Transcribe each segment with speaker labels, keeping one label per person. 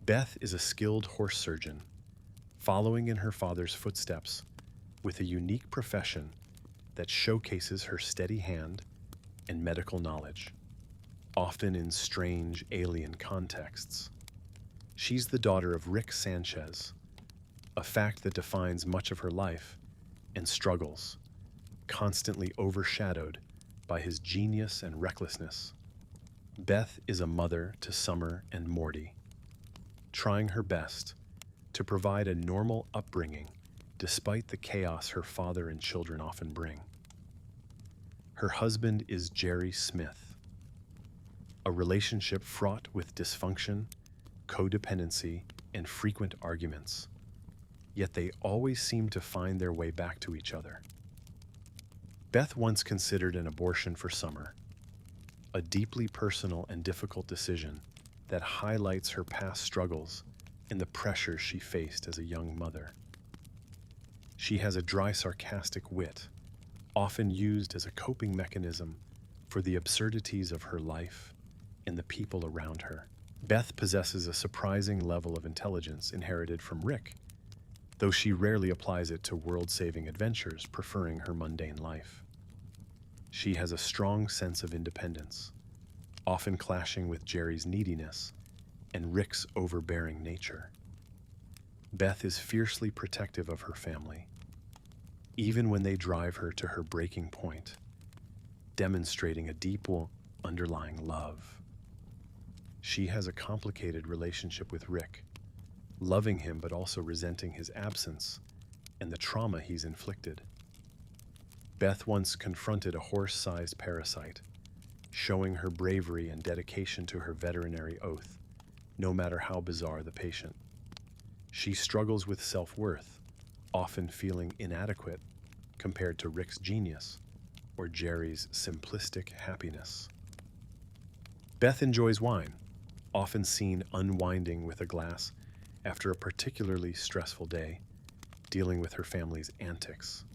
Speaker 1: Beth is a skilled horse surgeon, following in her father's footsteps with a unique profession that showcases her steady hand and medical knowledge, often in strange alien contexts. She's the daughter of Rick Sanchez, a fact that defines much of her life and struggles, constantly overshadowed by his genius and recklessness. Beth is a mother to Summer and Morty, trying her best to provide a normal upbringing despite the chaos her father and children often bring. Her husband is Jerry Smith, a relationship fraught with dysfunction, codependency, and frequent arguments, yet they always seem to find their way back to each other. Beth once considered an abortion for Summer, a deeply personal and difficult decision that highlights her past struggles and the pressures she faced as a young mother. She has a dry, sarcastic wit, often used as a coping mechanism for the absurdities of her life and the people around her. Beth possesses a surprising level of intelligence inherited from Rick, though she rarely applies it to world-saving adventures, preferring her mundane life. She has a strong sense of independence, often clashing with Jerry's neediness and Rick's overbearing nature. Beth is fiercely protective of her family, even when they drive her to her breaking point, demonstrating a deep underlying love. She has a complicated relationship with Rick, loving him but also resenting his absence and the trauma he's inflicted. Beth once confronted a horse-sized parasite, showing her bravery and dedication to her veterinary oath, no matter how bizarre the patient. She struggles with self-worth, often feeling inadequate compared to Rick's genius or Jerry's simplistic happiness. Beth enjoys wine, often seen unwinding with a glass after a particularly stressful day, dealing with her family's antics.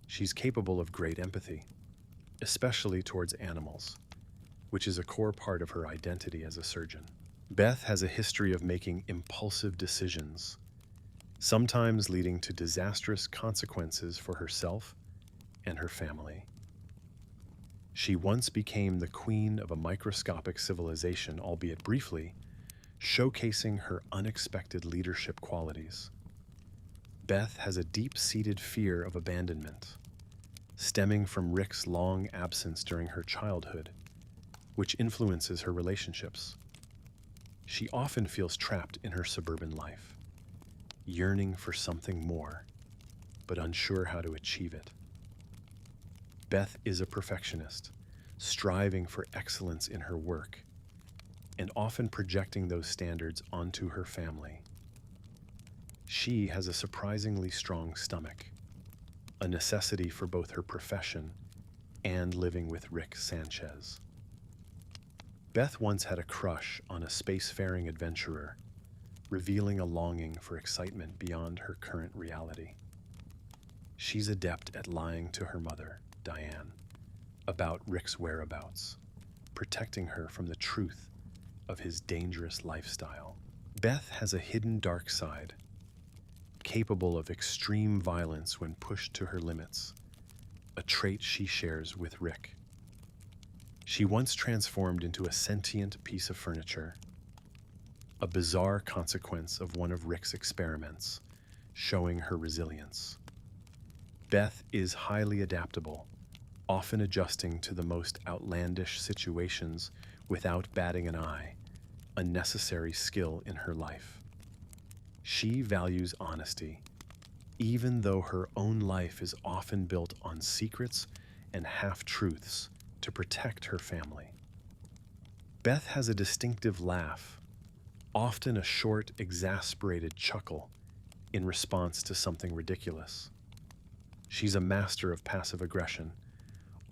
Speaker 1: She's capable of great empathy, especially towards animals, which is a core part of her identity as a surgeon. Beth has a history of making impulsive decisions, sometimes leading to disastrous consequences for herself and her family. She once became the queen of a microscopic civilization, albeit briefly, showcasing her unexpected leadership qualities. Beth has a deep-seated fear of abandonment, stemming from Rick's long absence during her childhood, which influences her relationships. She often feels trapped in her suburban life, yearning for something more, but unsure how to achieve it. Beth is a perfectionist, striving for excellence in her work, and often projecting those standards onto her family. She has a surprisingly strong stomach, a necessity for both her profession and living with Rick Sanchez. Beth once had a crush on a spacefaring adventurer, revealing a longing for excitement beyond her current reality. She's adept at lying to her mother, Diane, about Rick's whereabouts, protecting her from the truth of his dangerous lifestyle. Beth has a hidden dark side, capable of extreme violence when pushed to her limits, a trait she shares with Rick. She once transformed into a sentient piece of furniture, a bizarre consequence of one of Rick's experiments, showing her resilience. Beth is highly adaptable, often adjusting to the most outlandish situations without batting an eye, a necessary skill in her life. She values honesty, even though her own life is often built on secrets and half-truths to protect her family. Beth has a distinctive laugh, often a short, exasperated chuckle in response to something ridiculous. She's a master of passive aggression,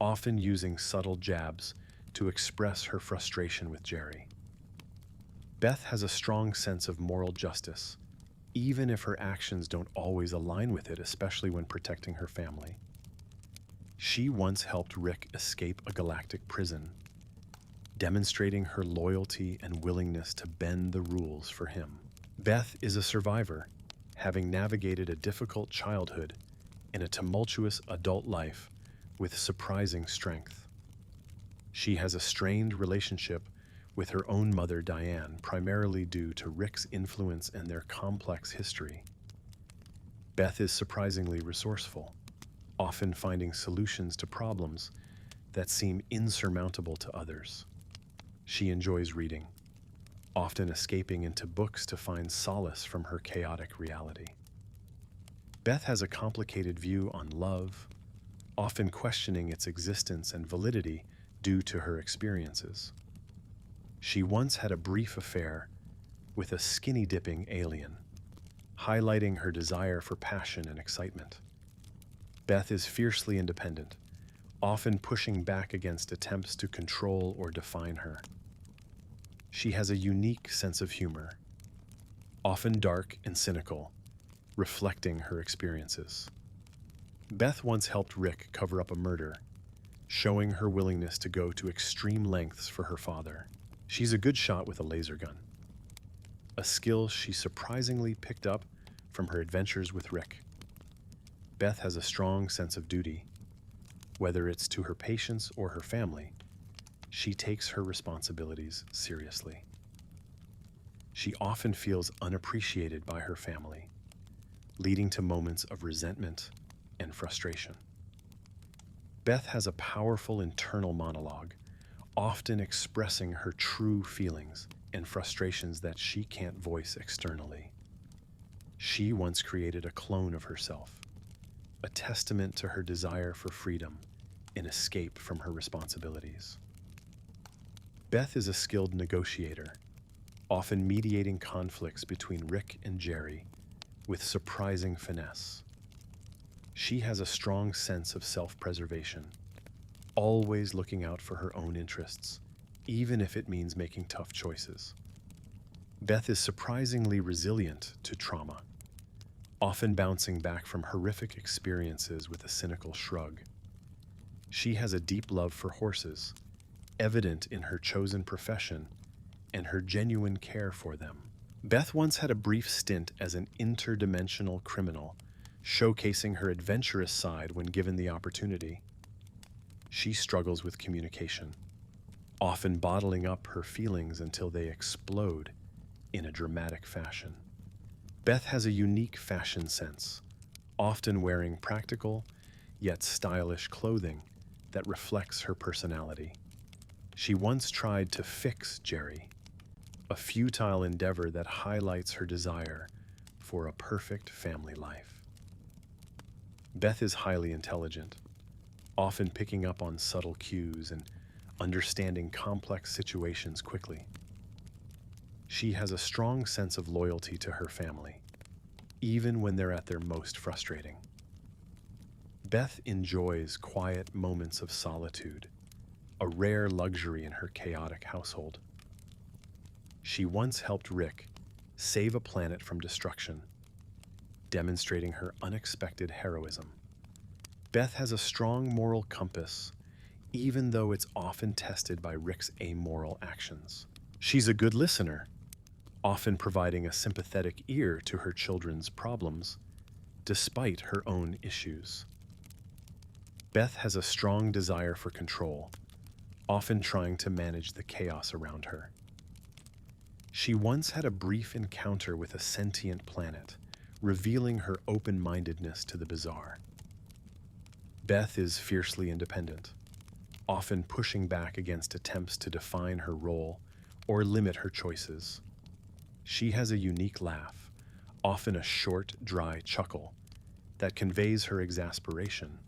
Speaker 1: often using subtle jabs to express her frustration with Jerry. Beth has a strong sense of moral justice, even if her actions don't always align with it, especially when protecting her family. She once helped Rick escape a galactic prison, demonstrating her loyalty and willingness to bend the rules for him. Beth is a survivor, having navigated a difficult childhood and a tumultuous adult life with surprising strength. She has a strained relationship with her own mother, Diane, primarily due to Rick's influence and their complex history. Beth is surprisingly resourceful, often finding solutions to problems that seem insurmountable to others. She enjoys reading, often escaping into books to find solace from her chaotic reality. Beth has a complicated view on love, often questioning its existence and validity due to her experiences. She once had a brief affair with a skinny-dipping alien, highlighting her desire for passion and excitement. Beth is fiercely independent, often pushing back against attempts to control or define her. She has a unique sense of humor, often dark and cynical, reflecting her experiences. Beth once helped Rick cover up a murder, showing her willingness to go to extreme lengths for her father. She's a good shot with a laser gun, a skill she surprisingly picked up from her adventures with Rick. Beth has a strong sense of duty. Whether it's to her patients or her family, she takes her responsibilities seriously. She often feels unappreciated by her family, leading to moments of resentment and frustration. Beth has a powerful internal monologue, often expressing her true feelings and frustrations that she can't voice externally. She once created a clone of herself, a testament to her desire for freedom and escape from her responsibilities. Beth is a skilled negotiator, often mediating conflicts between Rick and Jerry with surprising finesse. She has a strong sense of self-preservation, always looking out for her own interests, even if it means making tough choices. Beth is surprisingly resilient to trauma, often bouncing back from horrific experiences with a cynical shrug. She has a deep love for horses, evident in her chosen profession and her genuine care for them. Beth once had a brief stint as an interdimensional criminal, showcasing her adventurous side when given the opportunity. She struggles with communication, often bottling up her feelings until they explode in a dramatic fashion. Beth has a unique fashion sense, often wearing practical yet stylish clothing that reflects her personality. She once tried to fix Jerry, a futile endeavor that highlights her desire for a perfect family life. Beth is highly intelligent, often picking up on subtle cues and understanding complex situations quickly. She has a strong sense of loyalty to her family, even when they're at their most frustrating. Beth enjoys quiet moments of solitude, a rare luxury in her chaotic household. She once helped Rick save a planet from destruction, demonstrating her unexpected heroism. Beth has a strong moral compass, even though it's often tested by Rick's amoral actions. She's a good listener, often providing a sympathetic ear to her children's problems, despite her own issues. Beth has a strong desire for control, often trying to manage the chaos around her. She once had a brief encounter with a sentient planet, revealing her open-mindedness to the bizarre. Beth is fiercely independent, often pushing back against attempts to define her role or limit her choices. She has a unique laugh, often a short, dry chuckle, that conveys her exasperation.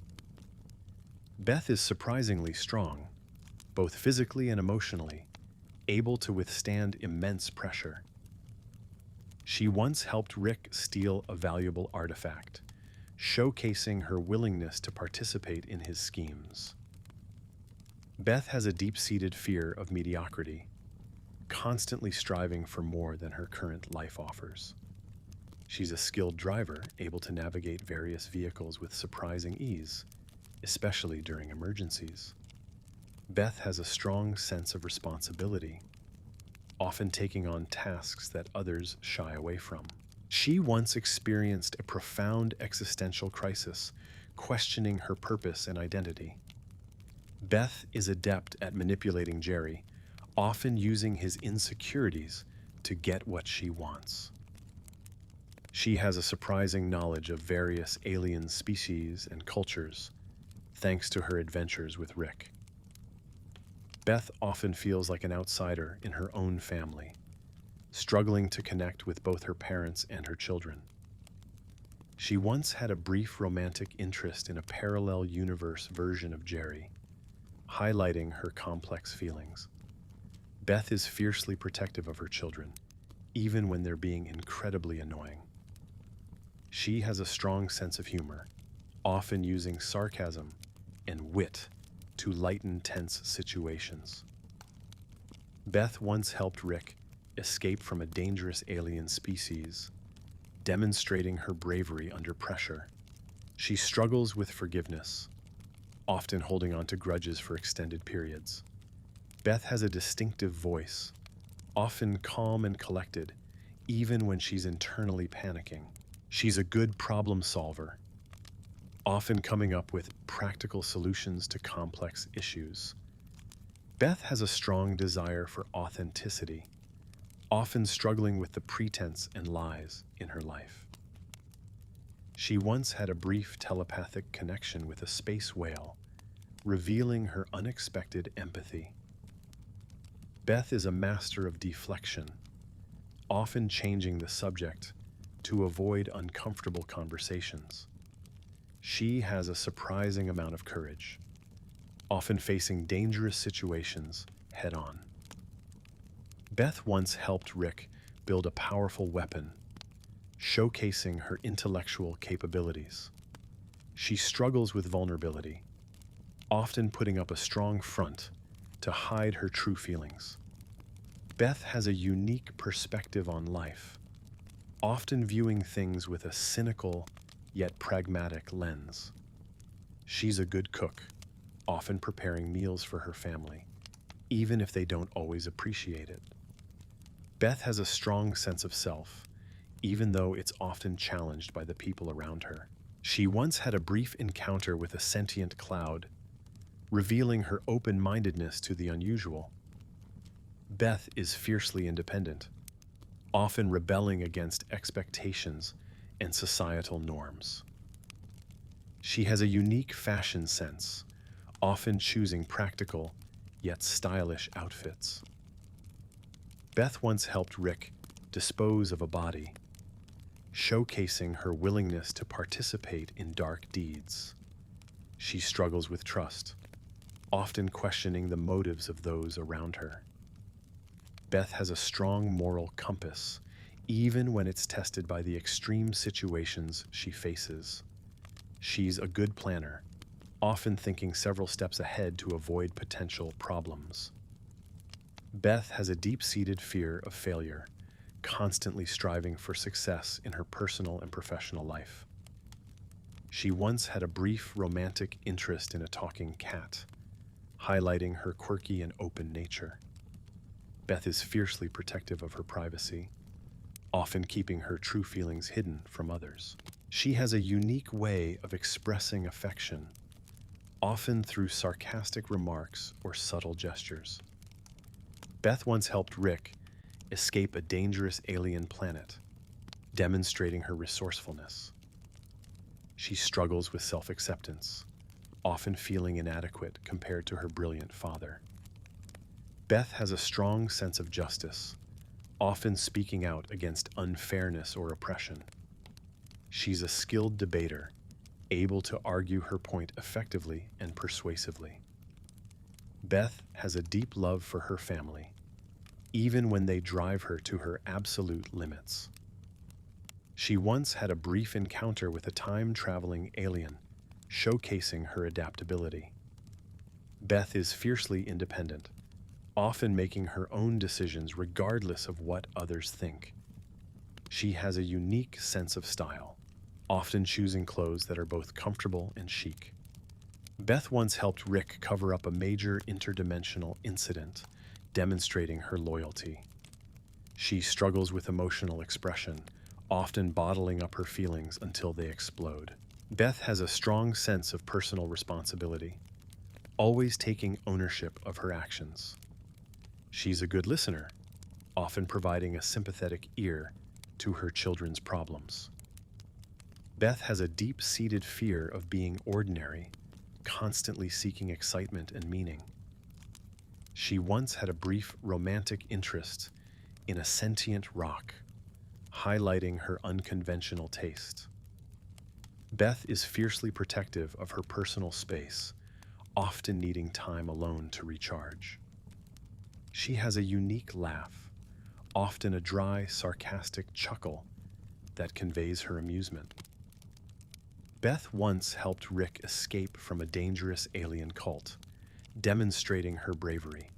Speaker 1: Beth is surprisingly strong, both physically and emotionally, able to withstand immense pressure. She once helped Rick steal a valuable artifact, showcasing her willingness to participate in his schemes. Beth has a deep-seated fear of mediocrity, constantly striving for more than her current life offers. She's a skilled driver, able to navigate various vehicles with surprising ease, especially during emergencies. Beth has a strong sense of responsibility, often taking on tasks that others shy away from. She once experienced a profound existential crisis, questioning her purpose and identity. Beth is adept at manipulating Jerry, often using his insecurities to get what she wants. She has a surprising knowledge of various alien species and cultures, thanks to her adventures with Rick. Beth often feels like an outsider in her own family, struggling to connect with both her parents and her children. She once had a brief romantic interest in a parallel universe version of Jerry, highlighting her complex feelings. Beth is fiercely protective of her children, even when they're being incredibly annoying. She has a strong sense of humor, often using sarcasm and wit to lighten tense situations. Beth once helped Rick escape from a dangerous alien species, demonstrating her bravery under pressure. She struggles with forgiveness, often holding on to grudges for extended periods. Beth has a distinctive voice, often calm and collected, even when she's internally panicking. She's a good problem solver, often coming up with practical solutions to complex issues. Beth has a strong desire for authenticity, often struggling with the pretense and lies in her life. She once had a brief telepathic connection with a space whale, revealing her unexpected empathy. Beth is a master of deflection, often changing the subject to avoid uncomfortable conversations. She has a surprising amount of courage, often facing dangerous situations head-on. Beth once helped Rick build a powerful weapon, showcasing her intellectual capabilities. She struggles with vulnerability, often putting up a strong front to hide her true feelings. Beth has a unique perspective on life, often viewing things with a cynical yet pragmatic lens. She's a good cook, often preparing meals for her family, even if they don't always appreciate it. Beth has a strong sense of self, even though it's often challenged by the people around her. She once had a brief encounter with a sentient cloud, revealing her open-mindedness to the unusual. Beth is fiercely independent, often rebelling against expectations and societal norms. She has a unique fashion sense, often choosing practical yet stylish outfits. Beth once helped Rick dispose of a body, showcasing her willingness to participate in dark deeds. She struggles with trust, often questioning the motives of those around her. Beth has a strong moral compass, even when it's tested by the extreme situations she faces. She's a good planner, often thinking several steps ahead to avoid potential problems. Beth has a deep-seated fear of failure, constantly striving for success in her personal and professional life. She once had a brief romantic interest in a talking cat, highlighting her quirky and open nature. Beth is fiercely protective of her privacy, often keeping her true feelings hidden from others. She has a unique way of expressing affection, often through sarcastic remarks or subtle gestures. Beth once helped Rick escape a dangerous alien planet, demonstrating her resourcefulness. She struggles with self-acceptance, often feeling inadequate compared to her brilliant father. Beth has a strong sense of justice, often speaking out against unfairness or oppression. She's a skilled debater, able to argue her point effectively and persuasively. Beth has a deep love for her family, even when they drive her to her absolute limits. She once had a brief encounter with a time-traveling alien, showcasing her adaptability. Beth is fiercely independent, often making her own decisions regardless of what others think. She has a unique sense of style, often choosing clothes that are both comfortable and chic. Beth once helped Rick cover up a major interdimensional incident, demonstrating her loyalty. She struggles with emotional expression, often bottling up her feelings until they explode. Beth has a strong sense of personal responsibility, always taking ownership of her actions. She's a good listener, often providing a sympathetic ear to her children's problems. Beth has a deep-seated fear of being ordinary, constantly seeking excitement and meaning. She once had a brief romantic interest in a sentient rock, highlighting her unconventional taste. Beth is fiercely protective of her personal space, often needing time alone to recharge. She has a unique laugh, often a dry, sarcastic chuckle that conveys her amusement. Beth once helped Rick escape from a dangerous alien cult, demonstrating her bravery.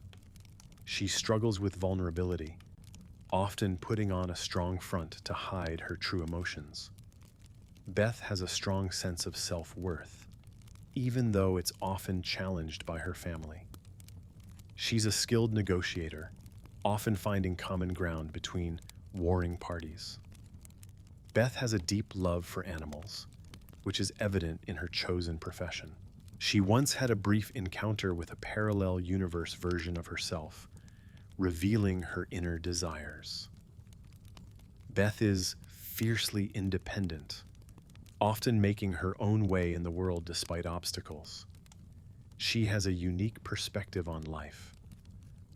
Speaker 1: She struggles with vulnerability, often putting on a strong front to hide her true emotions. Beth has a strong sense of self-worth, even though it's often challenged by her family. She's a skilled negotiator, often finding common ground between warring parties. Beth has a deep love for animals, which is evident in her chosen profession. She once had a brief encounter with a parallel universe version of herself, revealing her inner desires. Beth is fiercely independent, often making her own way in the world despite obstacles. She has a unique perspective on life,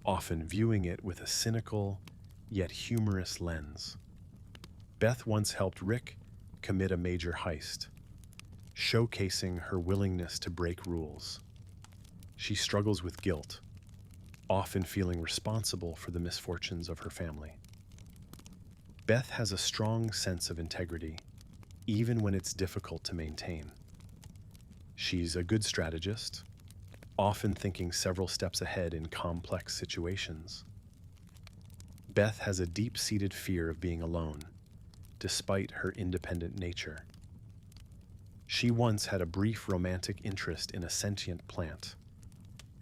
Speaker 1: often viewing it with a cynical yet humorous lens. Beth once helped Rick commit a major heist, showcasing her willingness to break rules. She struggles with guilt, often feeling responsible for the misfortunes of her family. Beth has a strong sense of integrity, even when it's difficult to maintain. She's a good strategist, often thinking several steps ahead in complex situations. Beth has a deep-seated fear of being alone, despite her independent nature. She once had a brief romantic interest in a sentient plant,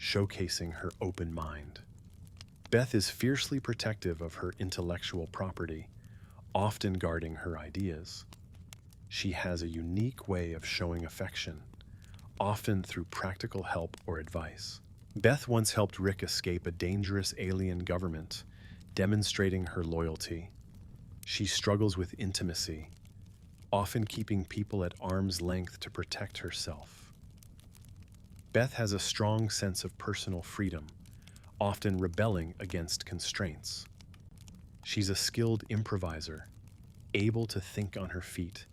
Speaker 1: showcasing her open mind. Beth is fiercely protective of her intellectual property, often guarding her ideas. She has a unique way of showing affection, often through practical help or advice. Beth once helped Rick escape a dangerous alien government, demonstrating her loyalty. She struggles with intimacy, often keeping people at arm's length to protect herself. Beth has a strong sense of personal freedom, often rebelling against constraints. She's a skilled improviser, able to think on her feet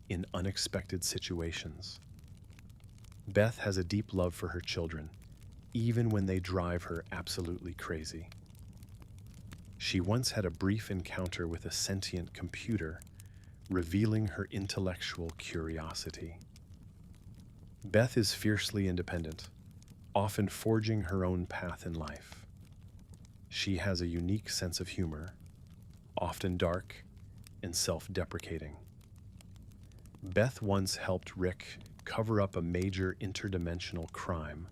Speaker 1: in unexpected situations. Beth has a deep love for her children, even when they drive her absolutely crazy. She once had a brief encounter with a sentient computer, revealing her intellectual curiosity. Beth is fiercely independent, often forging her own path in life. She has a unique sense of humor, often dark and self-deprecating. Beth once helped Rick cover up a major interdimensional crime,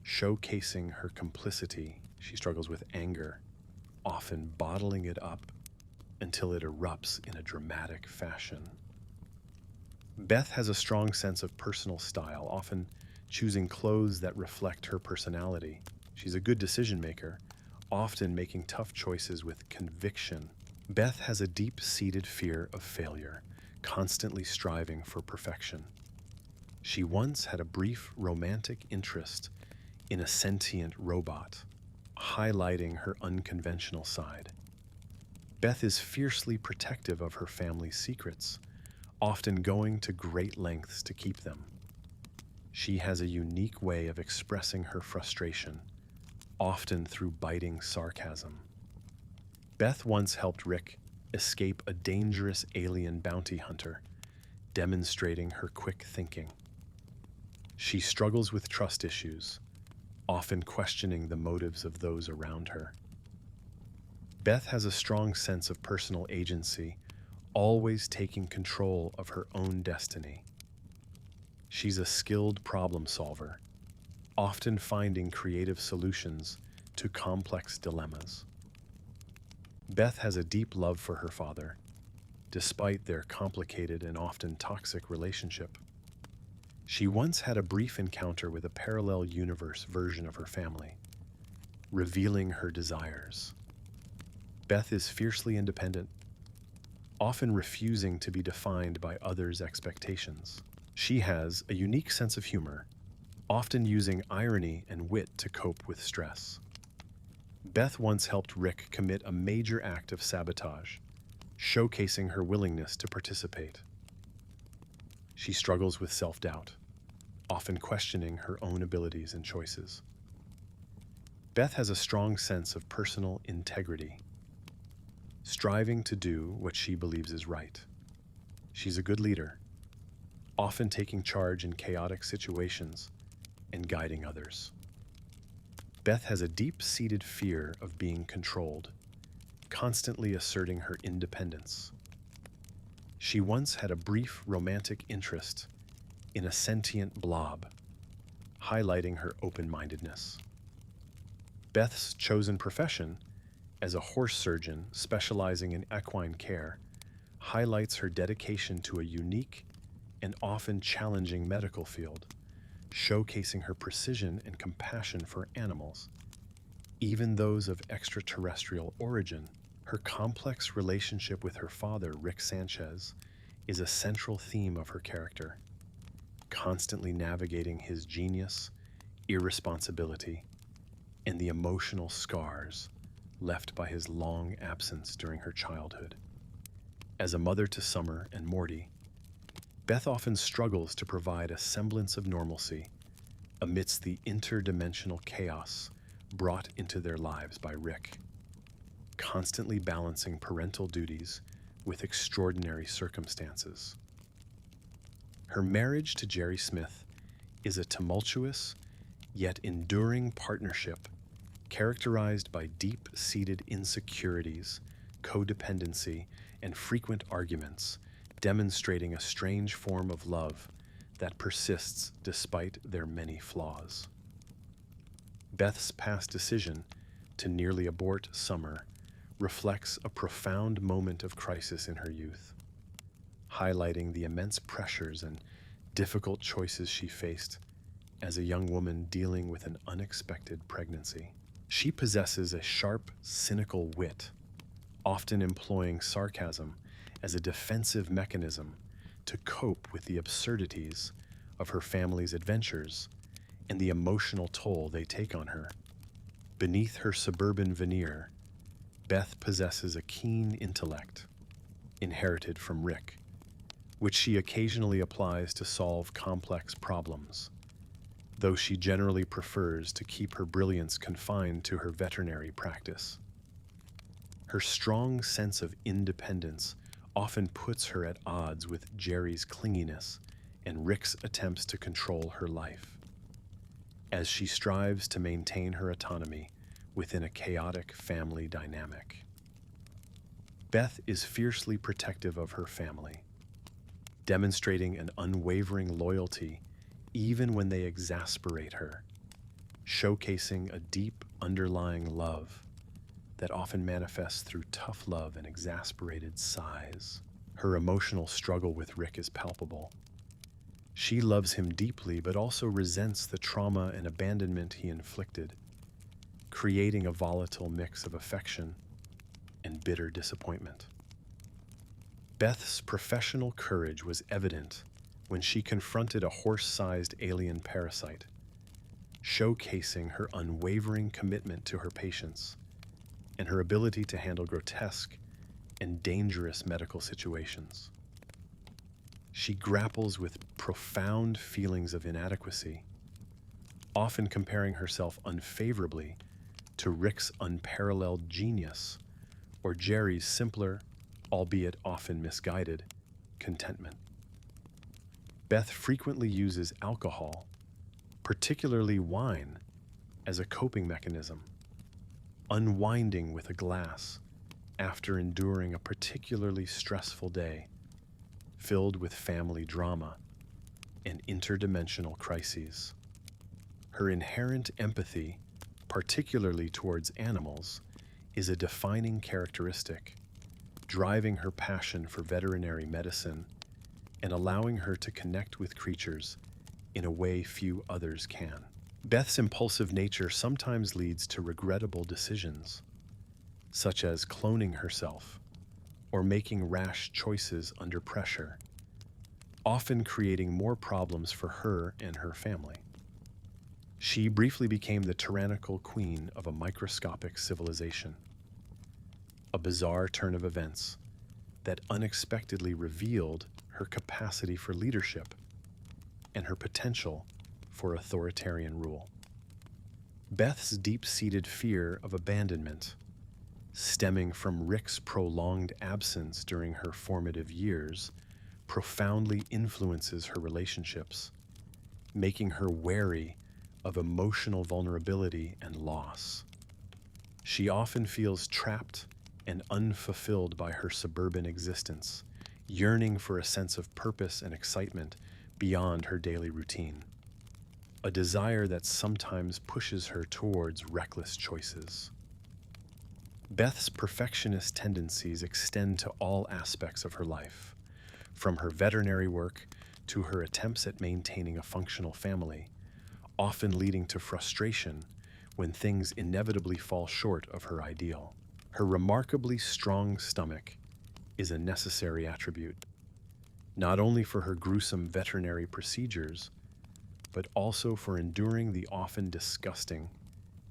Speaker 1: showcasing her complicity. She struggles with anger, often bottling it up until it erupts in a dramatic fashion. Beth has a strong sense of personal style, often choosing clothes that reflect her personality. She's a good decision maker, often making tough choices with conviction. Beth has a deep-seated fear of failure, constantly striving for perfection. She once had a brief romantic interest in a sentient robot, highlighting her unconventional side. Beth is fiercely protective of her family's secrets, often going to great lengths to keep them. She has a unique way of expressing her frustration, often through biting sarcasm. Beth once helped Rick escape a dangerous alien bounty hunter, demonstrating her quick thinking. She struggles with trust issues, often questioning the motives of those around her. Beth has a strong sense of personal agency, always taking control of her own destiny. She's a skilled problem solver, often finding creative solutions to complex dilemmas. Beth has a deep love for her father, despite their complicated and often toxic relationship. She once had a brief encounter with a parallel universe version of her family, revealing her desires. Beth is fiercely independent, often refusing to be defined by others' expectations. She has a unique sense of humor, often using irony and wit to cope with stress. Beth once helped Rick commit a major act of sabotage, showcasing her willingness to participate. She struggles with self-doubt, often questioning her own abilities and choices. Beth has a strong sense of personal integrity, striving to do what she believes is right. She's a good leader, often taking charge in chaotic situations and guiding others. Beth has a deep-seated fear of being controlled, constantly asserting her independence. She once had a brief romantic interest in a sentient blob, highlighting her open-mindedness. Beth's chosen profession as a horse surgeon specializing in equine care highlights her dedication to a unique and often challenging medical field, showcasing her precision and compassion for animals, even those of extraterrestrial origin. Her complex relationship with her father, Rick Sanchez, is a central theme of her character, constantly navigating his genius, irresponsibility, and the emotional scars left by his long absence during her childhood. As a mother to Summer and Morty, Beth often struggles to provide a semblance of normalcy amidst the interdimensional chaos brought into their lives by Rick, constantly balancing parental duties with extraordinary circumstances. Her marriage to Jerry Smith is a tumultuous yet enduring partnership characterized by deep-seated insecurities, codependency, and frequent arguments, demonstrating a strange form of love that persists despite their many flaws. Beth's past decision to nearly abort Summer reflects a profound moment of crisis in her youth, highlighting the immense pressures and difficult choices she faced as a young woman dealing with an unexpected pregnancy. She possesses a sharp, cynical wit, often employing sarcasm as a defensive mechanism to cope with the absurdities of her family's adventures and the emotional toll they take on her. Beneath her suburban veneer, Beth possesses a keen intellect, inherited from Rick, which she occasionally applies to solve complex problems, though she generally prefers to keep her brilliance confined to her veterinary practice. Her strong sense of independence often puts her at odds with Jerry's clinginess and Rick's attempts to control her life, as she strives to maintain her autonomy within a chaotic family dynamic. Beth is fiercely protective of her family, demonstrating an unwavering loyalty even when they exasperate her, showcasing a deep underlying love that often manifests through tough love and exasperated sighs. Her emotional struggle with Rick is palpable. She loves him deeply, but also resents the trauma and abandonment he inflicted, creating a volatile mix of affection and bitter disappointment. Beth's professional courage was evident when she confronted a horse-sized alien parasite, showcasing her unwavering commitment to her patients and her ability to handle grotesque and dangerous medical situations. She grapples with profound feelings of inadequacy, often comparing herself unfavorably to Rick's unparalleled genius or Jerry's simpler, albeit often misguided, contentment. Beth frequently uses alcohol, particularly wine, as a coping mechanism, unwinding with a glass after enduring a particularly stressful day filled with family drama and interdimensional crises. Her inherent empathy, particularly towards animals, is a defining characteristic, driving her passion for veterinary medicine and allowing her to connect with creatures in a way few others can. Beth's impulsive nature sometimes leads to regrettable decisions, such as cloning herself or making rash choices under pressure, often creating more problems for her and her family. She briefly became the tyrannical queen of a microscopic civilization, a bizarre turn of events that unexpectedly revealed her capacity for leadership and her potential for authoritarian rule. Beth's deep-seated fear of abandonment, stemming from Rick's prolonged absence during her formative years, profoundly influences her relationships, making her wary of emotional vulnerability and loss. She often feels trapped and unfulfilled by her suburban existence, yearning for a sense of purpose and excitement beyond her daily routine, a desire that sometimes pushes her towards reckless choices. Beth's perfectionist tendencies extend to all aspects of her life, from her veterinary work to her attempts at maintaining a functional family, often leading to frustration when things inevitably fall short of her ideal. Her remarkably strong stomach is a necessary attribute, not only for her gruesome veterinary procedures, but also for enduring the often disgusting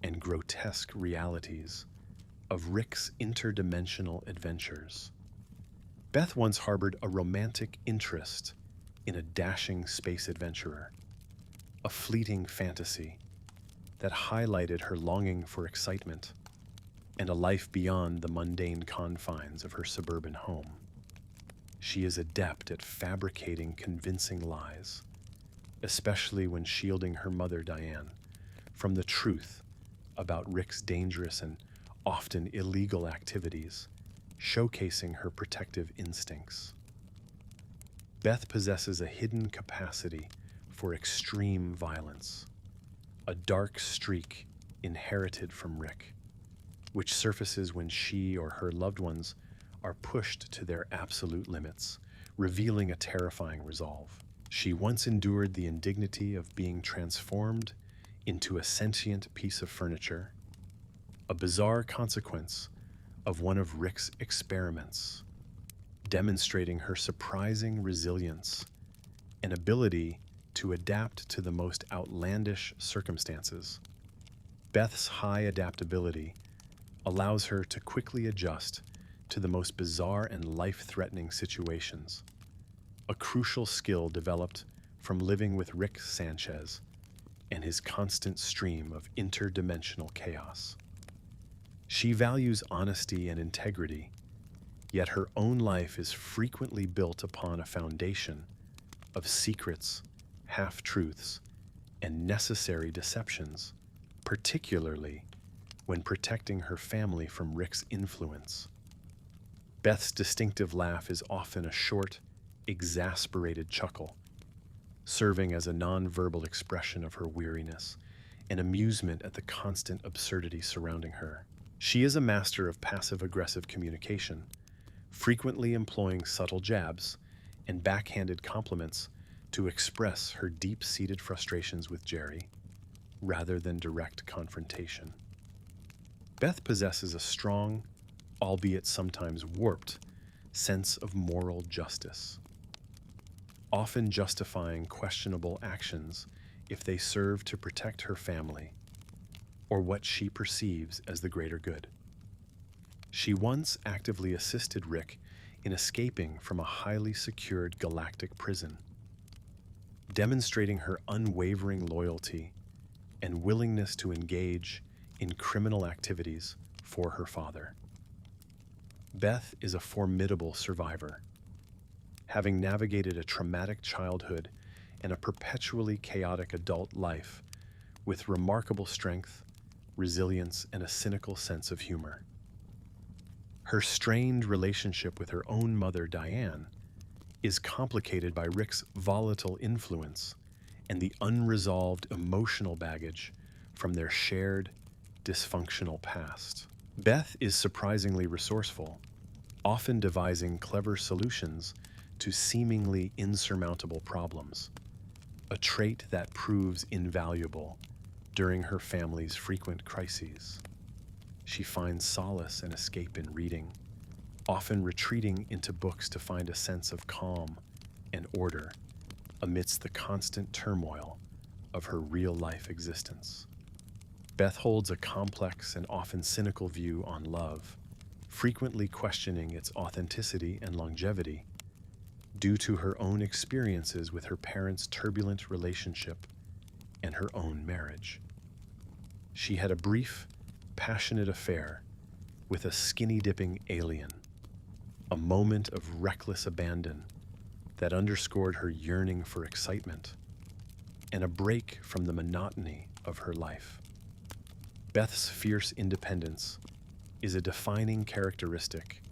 Speaker 1: and grotesque realities of Rick's interdimensional adventures. Beth once harbored a romantic interest in a dashing space adventurer, a fleeting fantasy that highlighted her longing for excitement and a life beyond the mundane confines of her suburban home. She is adept at fabricating convincing lies, especially when shielding her mother, Diane, from the truth about Rick's dangerous and often illegal activities, showcasing her protective instincts. Beth possesses a hidden capacity for extreme violence, a dark streak inherited from Rick, which surfaces when she or her loved ones are pushed to their absolute limits, revealing a terrifying resolve. She once endured the indignity of being transformed into a sentient piece of furniture, a bizarre consequence of one of Rick's experiments, demonstrating her surprising resilience and ability to adapt to the most outlandish circumstances. Beth's high adaptability allows her to quickly adjust to the most bizarre and life-threatening situations, a crucial skill developed from living with Rick Sanchez and his constant stream of interdimensional chaos. She values honesty and integrity, yet her own life is frequently built upon a foundation of secrets, half-truths, and necessary deceptions, particularly when protecting her family from Rick's influence. Beth's distinctive laugh is often a short, exasperated chuckle, serving as a non-verbal expression of her weariness and amusement at the constant absurdity surrounding her. She is a master of passive-aggressive communication, frequently employing subtle jabs and backhanded compliments to express her deep-seated frustrations with Jerry, rather than direct confrontation. Beth possesses a strong, albeit sometimes warped, sense of moral justice, often justifying questionable actions if they serve to protect her family or what she perceives as the greater good. She once actively assisted Rick in escaping from a highly secured galactic prison, demonstrating her unwavering loyalty and willingness to engage in criminal activities for her father. Beth is a formidable survivor, having navigated a traumatic childhood and a perpetually chaotic adult life with remarkable strength, resilience, and a cynical sense of humor. Her strained relationship with her own mother, Diane, is complicated by Rick's volatile influence and the unresolved emotional baggage from their shared dysfunctional past. Beth is surprisingly resourceful, often devising clever solutions to seemingly insurmountable problems, a trait that proves invaluable during her family's frequent crises. She finds solace and escape in reading, often retreating into books to find a sense of calm and order amidst the constant turmoil of her real-life existence. Beth holds a complex and often cynical view on love, frequently questioning its authenticity and longevity due to her own experiences with her parents' turbulent relationship and her own marriage. She had a brief, passionate affair with a skinny-dipping alien, a moment of reckless abandon that underscored her yearning for excitement and a break from the monotony of her life. Beth's fierce independence is a defining characteristic,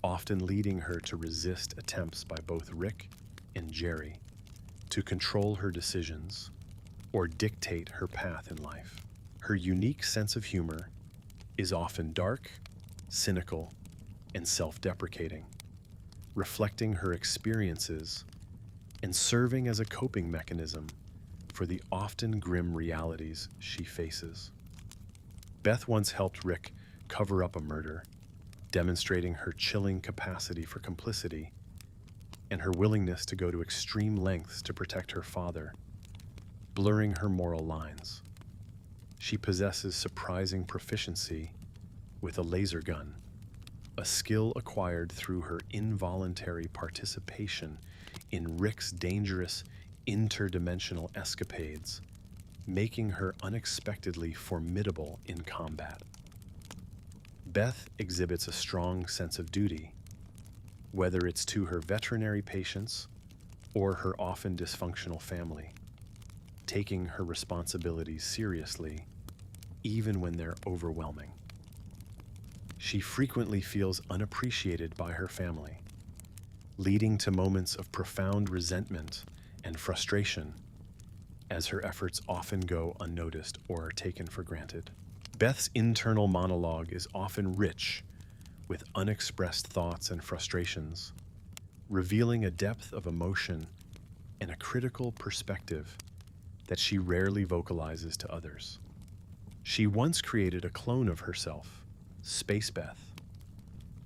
Speaker 1: often leading her to resist attempts by both Rick and Jerry to control her decisions or dictate her path in life. Her unique sense of humor is often dark, cynical, and self-deprecating, reflecting her experiences and serving as a coping mechanism for the often grim realities she faces. Beth once helped Rick cover up a murder, demonstrating her chilling capacity for complicity and her willingness to go to extreme lengths to protect her father, blurring her moral lines. She possesses surprising proficiency with a laser gun, a skill acquired through her involuntary participation in Rick's dangerous interdimensional escapades, making her unexpectedly formidable in combat. Beth exhibits a strong sense of duty, whether it's to her veterinary patients or her often dysfunctional family, taking her responsibilities seriously even when they're overwhelming. She frequently feels unappreciated by her family, leading to moments of profound resentment and frustration as her efforts often go unnoticed or are taken for granted. Beth's internal monologue is often rich with unexpressed thoughts and frustrations, revealing a depth of emotion and a critical perspective that she rarely vocalizes to others. She once created a clone of herself, Space Beth,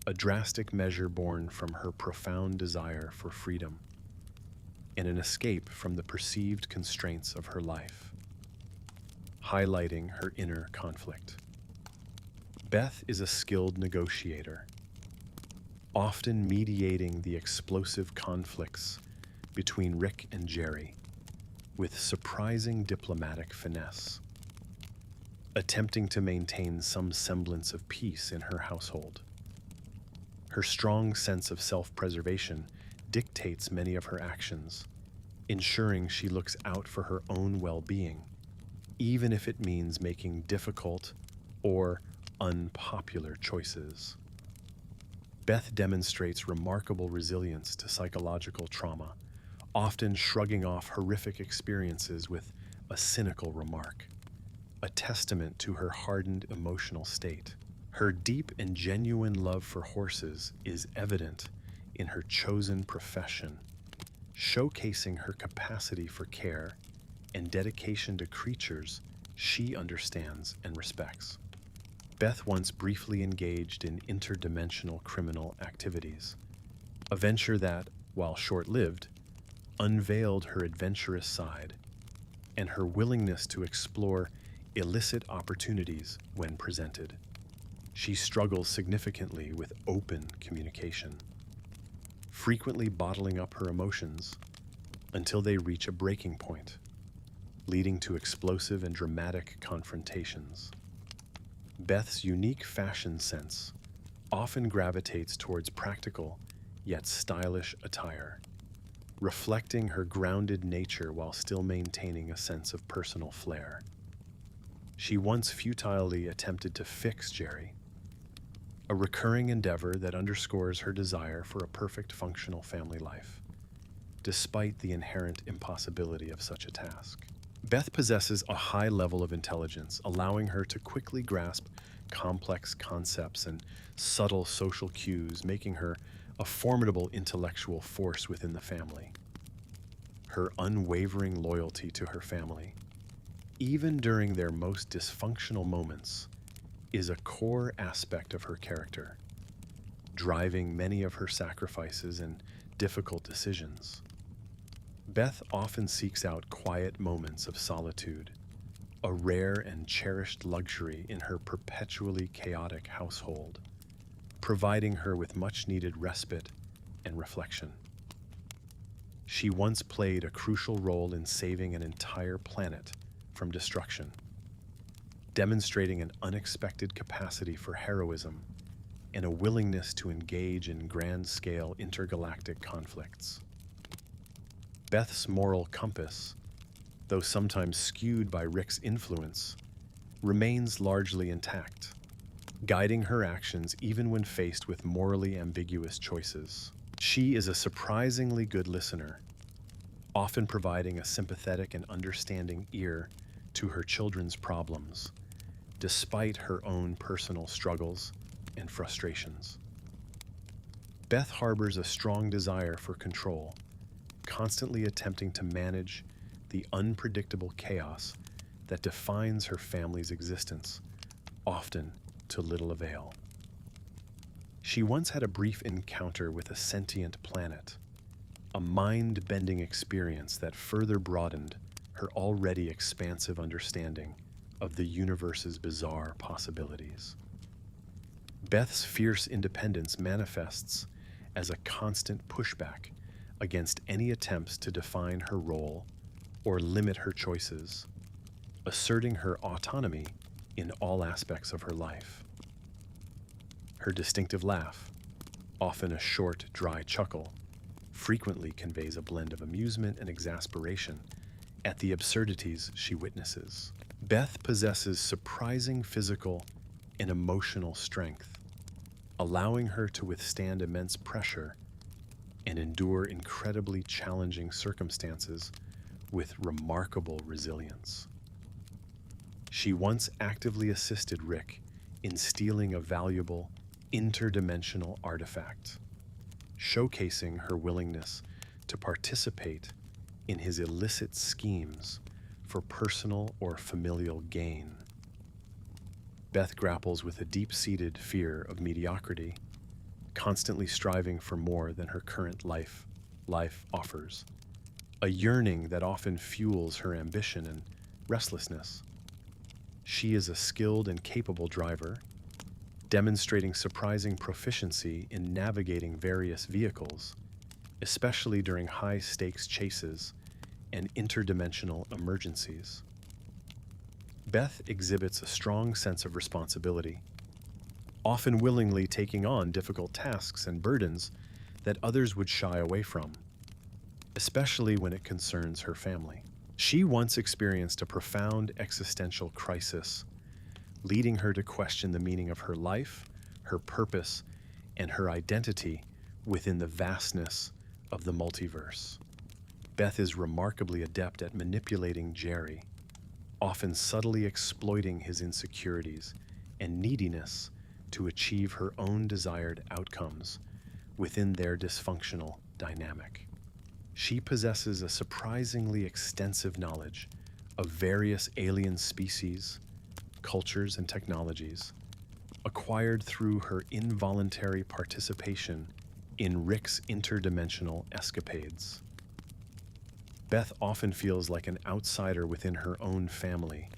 Speaker 1: a drastic measure born from her profound desire for freedom and an escape from the perceived constraints of her life, highlighting her inner conflict. Beth is a skilled negotiator, often mediating the explosive conflicts between Rick and Jerry with surprising diplomatic finesse, attempting to maintain some semblance of peace in her household. Her strong sense of self-preservation dictates many of her actions, ensuring she looks out for her own well-being, even if it means making difficult or unpopular choices. Beth demonstrates remarkable resilience to psychological trauma, often shrugging off horrific experiences with a cynical remark, a testament to her hardened emotional state. Her deep and genuine love for horses is evident in her chosen profession, showcasing her capacity for care and dedication to creatures she understands and respects. Beth once briefly engaged in interdimensional criminal activities, a venture that, while short-lived, unveiled her adventurous side and her willingness to explore illicit opportunities when presented. She struggles significantly with open communication, frequently bottling up her emotions until they reach a breaking point, leading to explosive and dramatic confrontations. Beth's unique fashion sense often gravitates towards practical yet stylish attire, reflecting her grounded nature while still maintaining a sense of personal flair. She once futilely attempted to fix Jerry, a recurring endeavor that underscores her desire for a perfect functional family life. despite the inherent impossibility of such a task. Beth possesses a high level of intelligence, allowing her to quickly grasp complex concepts and subtle social cues, making her a formidable intellectual force within the family. Her unwavering loyalty to her family, even during their most dysfunctional moments, is a core aspect of her character, driving many of her sacrifices and difficult decisions. Beth often seeks out quiet moments of solitude, a rare and cherished luxury in her perpetually chaotic household, providing her with much-needed respite and reflection. She once played a crucial role in saving an entire planet from destruction, demonstrating an unexpected capacity for heroism and a willingness to engage in grand-scale intergalactic conflicts. Beth's moral compass, though sometimes skewed by Rick's influence, remains largely intact, guiding her actions even when faced with morally ambiguous choices. She is a surprisingly good listener, often providing a sympathetic and understanding ear to her children's problems, despite her own personal struggles and frustrations. Beth harbors a strong desire for control, constantly attempting to manage the unpredictable chaos that defines her family's existence, often to little avail. She once had a brief encounter with a sentient planet, a mind-bending experience that further broadened her already expansive understanding of the universe's bizarre possibilities. Beth's fierce independence manifests as a constant pushback against any attempts to define her role or limit her choices, asserting her autonomy in all aspects of her life. Her distinctive laugh, often a short, dry chuckle, frequently conveys a blend of amusement and exasperation at the absurdities she witnesses. Beth possesses surprising physical and emotional strength, allowing her to withstand immense pressure and endure incredibly challenging circumstances with remarkable resilience. She once actively assisted Rick in stealing a valuable interdimensional artifact, showcasing her willingness to participate in his illicit schemes for personal or familial gain. Beth grapples with a deep-seated fear of mediocrity, constantly striving for more than her current life offers, a yearning that often fuels her ambition and restlessness. She is a skilled and capable driver, demonstrating surprising proficiency in navigating various vehicles, especially during high-stakes chases and interdimensional emergencies. Beth exhibits a strong sense of responsibility, often willingly taking on difficult tasks and burdens that others would shy away from, especially when it concerns her family. She once experienced a profound existential crisis, leading her to question the meaning of her life, her purpose, and her identity within the vastness of the multiverse. Beth is remarkably adept at manipulating Jerry, often subtly exploiting his insecurities and neediness to achieve her own desired outcomes within their dysfunctional dynamic. She possesses a surprisingly extensive knowledge of various alien species, cultures, and technologies, acquired through her involuntary participation in Rick's interdimensional escapades. Beth often feels like an outsider within her own family,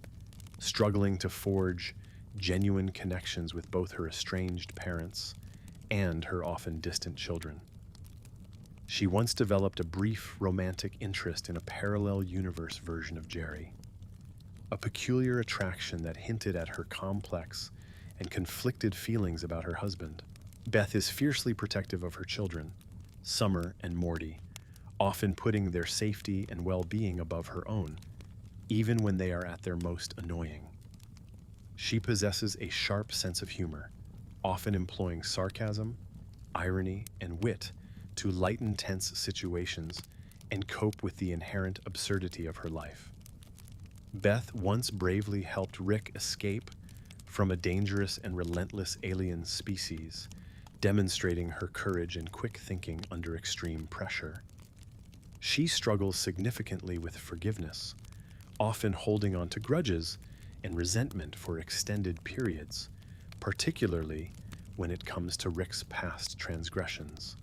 Speaker 1: struggling to forge genuine connections with both her estranged parents and her often distant children. She once developed a brief romantic interest in a parallel universe version of Jerry, a peculiar attraction that hinted at her complex and conflicted feelings about her husband. Beth is fiercely protective of her children, Summer and Morty, often putting their safety and well-being above her own, even when they are at their most annoying. She possesses a sharp sense of humor, often employing sarcasm, irony, and wit to lighten tense situations and cope with the inherent absurdity of her life. Beth once bravely helped Rick escape from a dangerous and relentless alien species, demonstrating her courage and quick thinking under extreme pressure. She struggles significantly with forgiveness, often holding on to grudges and resentment for extended periods, particularly when it comes to Rick's past transgressions.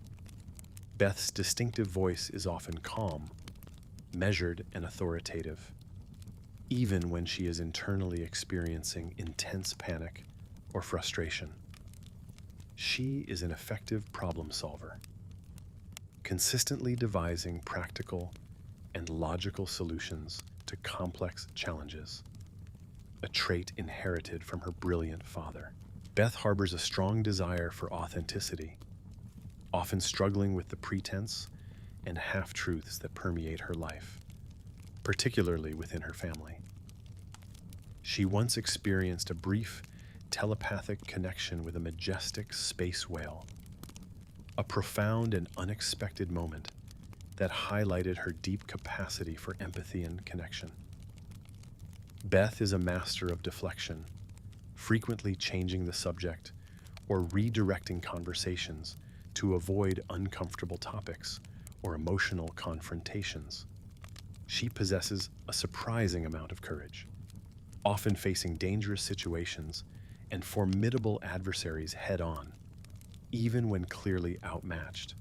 Speaker 1: Beth's distinctive voice is often calm, measured, and authoritative, even when she is internally experiencing intense panic or frustration. She is an effective problem solver, consistently devising practical and logical solutions to complex challenges, a trait inherited from her brilliant father. Beth harbors a strong desire for authenticity, often struggling with the pretense and half-truths that permeate her life, particularly within her family. She once experienced a brief telepathic connection with a majestic space whale, a profound and unexpected moment that highlighted her deep capacity for empathy and connection. Beth is a master of deflection, frequently changing the subject or redirecting conversations to avoid uncomfortable topics or emotional confrontations. She possesses a surprising amount of courage, often facing dangerous situations and formidable adversaries head-on, even when clearly outmatched.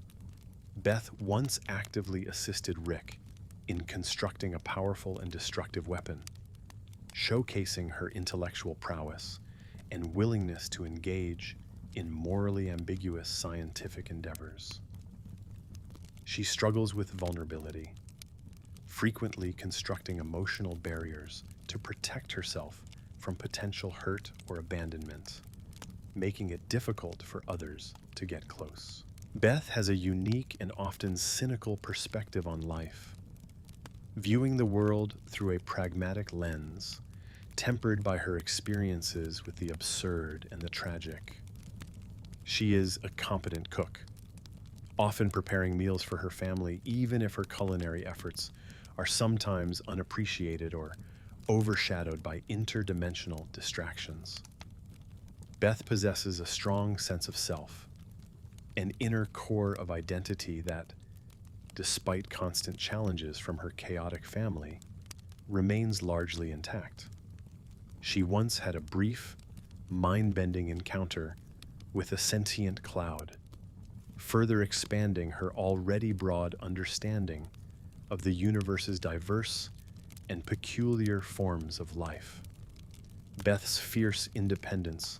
Speaker 1: Beth once actively assisted Rick in constructing a powerful and destructive weapon, showcasing her intellectual prowess and willingness to engage in morally ambiguous scientific endeavors. She struggles with vulnerability, frequently constructing emotional barriers to protect herself from potential hurt or abandonment, making it difficult for others to get close. Beth has a unique and often cynical perspective on life, viewing the world through a pragmatic lens, tempered by her experiences with the absurd and the tragic. She is a competent cook, often preparing meals for her family, even if her culinary efforts are sometimes unappreciated or overshadowed by interdimensional distractions. Beth possesses a strong sense of self, an inner core of identity that, despite constant challenges from her chaotic family, remains largely intact. She once had a brief, mind-bending encounter with a sentient cloud, further expanding her already broad understanding of the universe's diverse and peculiar forms of life. Beth's fierce independence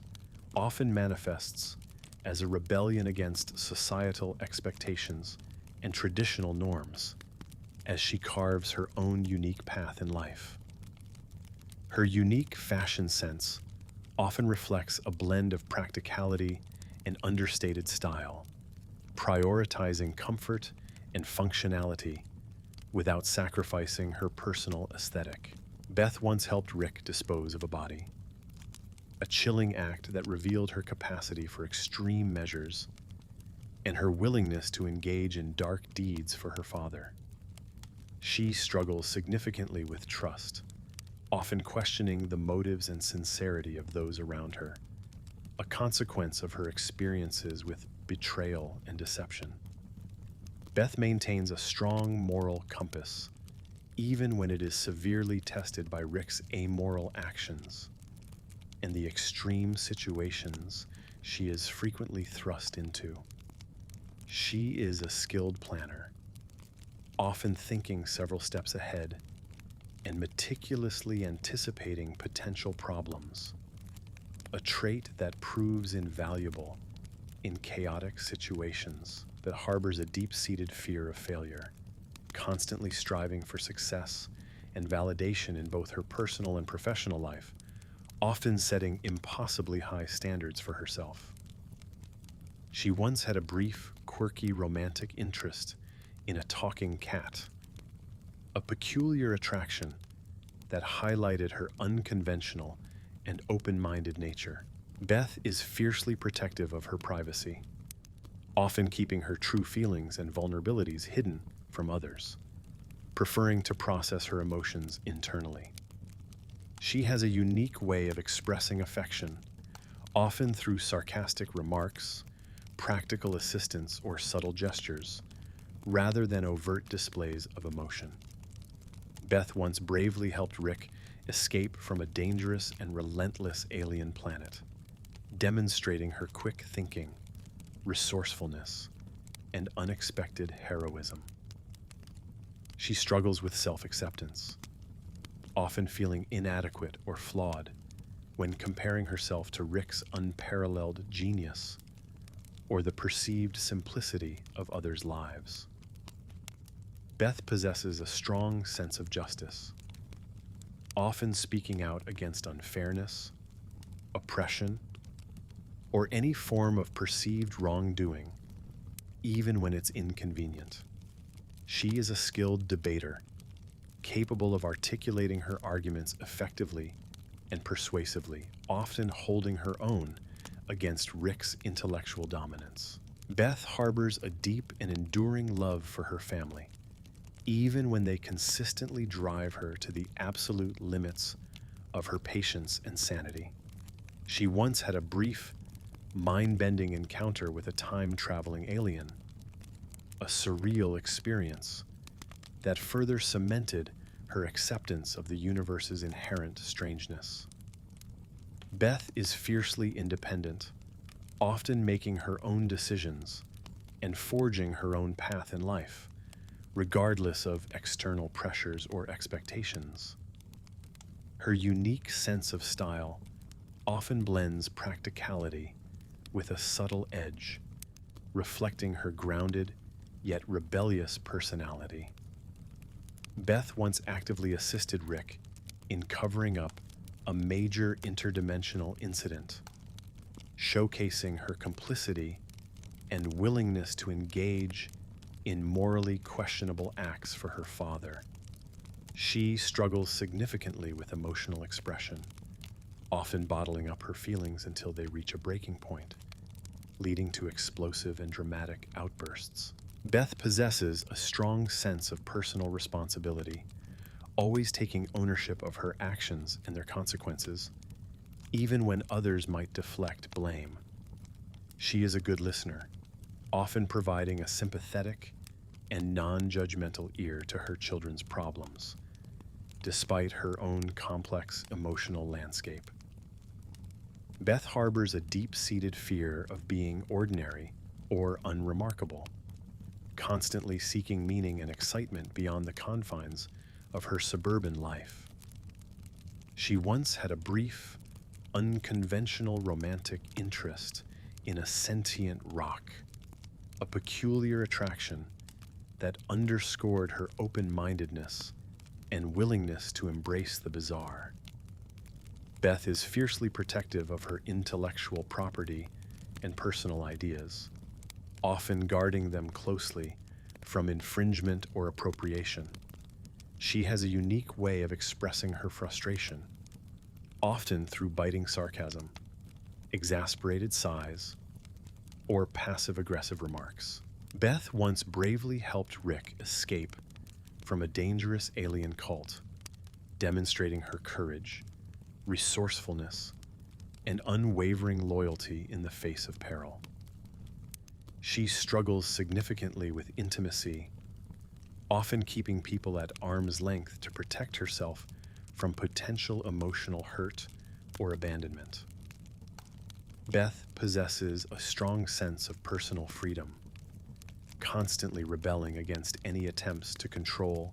Speaker 1: often manifests as a rebellion against societal expectations and traditional norms, as she carves her own unique path in life. Her unique fashion sense often reflects a blend of practicality and understated style, prioritizing comfort and functionality without sacrificing her personal aesthetic. Beth once helped Rick dispose of a body, a chilling act that revealed her capacity for extreme measures and her willingness to engage in dark deeds for her father. She struggles significantly with trust, often questioning the motives and sincerity of those around her, a consequence of her experiences with betrayal and deception. Beth maintains a strong moral compass, even when it is severely tested by Rick's amoral actions and the extreme situations she is frequently thrust into. She is a skilled planner, often thinking several steps ahead and meticulously anticipating potential problems, a trait that proves invaluable in chaotic situations. That harbors a deep-seated fear of failure, constantly striving for success and validation in both her personal and professional life, often setting impossibly high standards for herself. She once had a brief, quirky romantic interest in a talking cat, a peculiar attraction that highlighted her unconventional and open-minded nature. Beth is fiercely protective of her privacy, often keeping her true feelings and vulnerabilities hidden from others. preferring to process her emotions internally. She has a unique way of expressing affection, often through sarcastic remarks, practical assistance, or subtle gestures, rather than overt displays of emotion. Beth once bravely helped Rick escape from a dangerous and relentless alien planet, demonstrating her quick thinking, resourcefulness, and unexpected heroism. She struggles with self-acceptance, often feeling inadequate or flawed when comparing herself to Rick's unparalleled genius or the perceived simplicity of others' lives. Beth possesses a strong sense of justice, often speaking out against unfairness, oppression, or any form of perceived wrongdoing, even when it's inconvenient. She is a skilled debater, capable of articulating her arguments effectively and persuasively, often holding her own against Rick's intellectual dominance. Beth harbors a deep and enduring love for her family, even when they consistently drive her to the absolute limits of her patience and sanity. She once had a brief, mind-bending encounter with a time-traveling alien, a surreal experience that further cemented her acceptance of the universe's inherent strangeness. Beth is fiercely independent, often making her own decisions and forging her own path in life, regardless of external pressures or expectations. Her unique sense of style often blends practicality with a subtle edge, reflecting her grounded yet rebellious personality. Beth once actively assisted Rick in covering up a major interdimensional incident, showcasing her complicity and willingness to engage in morally questionable acts for her father. She struggles significantly with emotional expression, often bottling up her feelings until they reach a breaking point, leading to explosive and dramatic outbursts. Beth possesses a strong sense of personal responsibility, always taking ownership of her actions and their consequences, even when others might deflect blame. She is a good listener, often providing a sympathetic and non-judgmental ear to her children's problems, despite her own complex emotional landscape. Beth harbors a deep-seated fear of being ordinary or unremarkable, constantly seeking meaning and excitement beyond the confines of her suburban life. She once had a brief, unconventional romantic interest in a sentient rock, a peculiar attraction that underscored her open-mindedness and willingness to embrace the bizarre. Beth is fiercely protective of her intellectual property and personal ideas, often guarding them closely from infringement or appropriation. She has a unique way of expressing her frustration, often through biting sarcasm, exasperated sighs, or passive-aggressive remarks. Beth once bravely helped Rick escape from a dangerous alien cult, demonstrating her courage, resourcefulness, and unwavering loyalty in the face of peril. She struggles significantly with intimacy, often keeping people at arm's length to protect herself from potential emotional hurt or abandonment. Beth possesses a strong sense of personal freedom, constantly rebelling against any attempts to control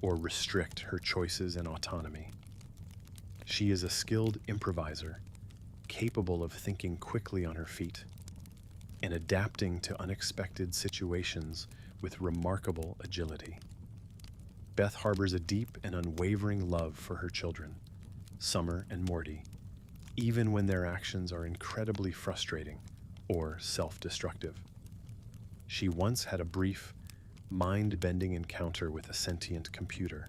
Speaker 1: or restrict her choices and autonomy. She is a skilled improviser, capable of thinking quickly on her feet and adapting to unexpected situations with remarkable agility. Beth harbors a deep and unwavering love for her children, Summer and Morty, even when their actions are incredibly frustrating or self-destructive. She once had a brief, mind-bending encounter with a sentient computer,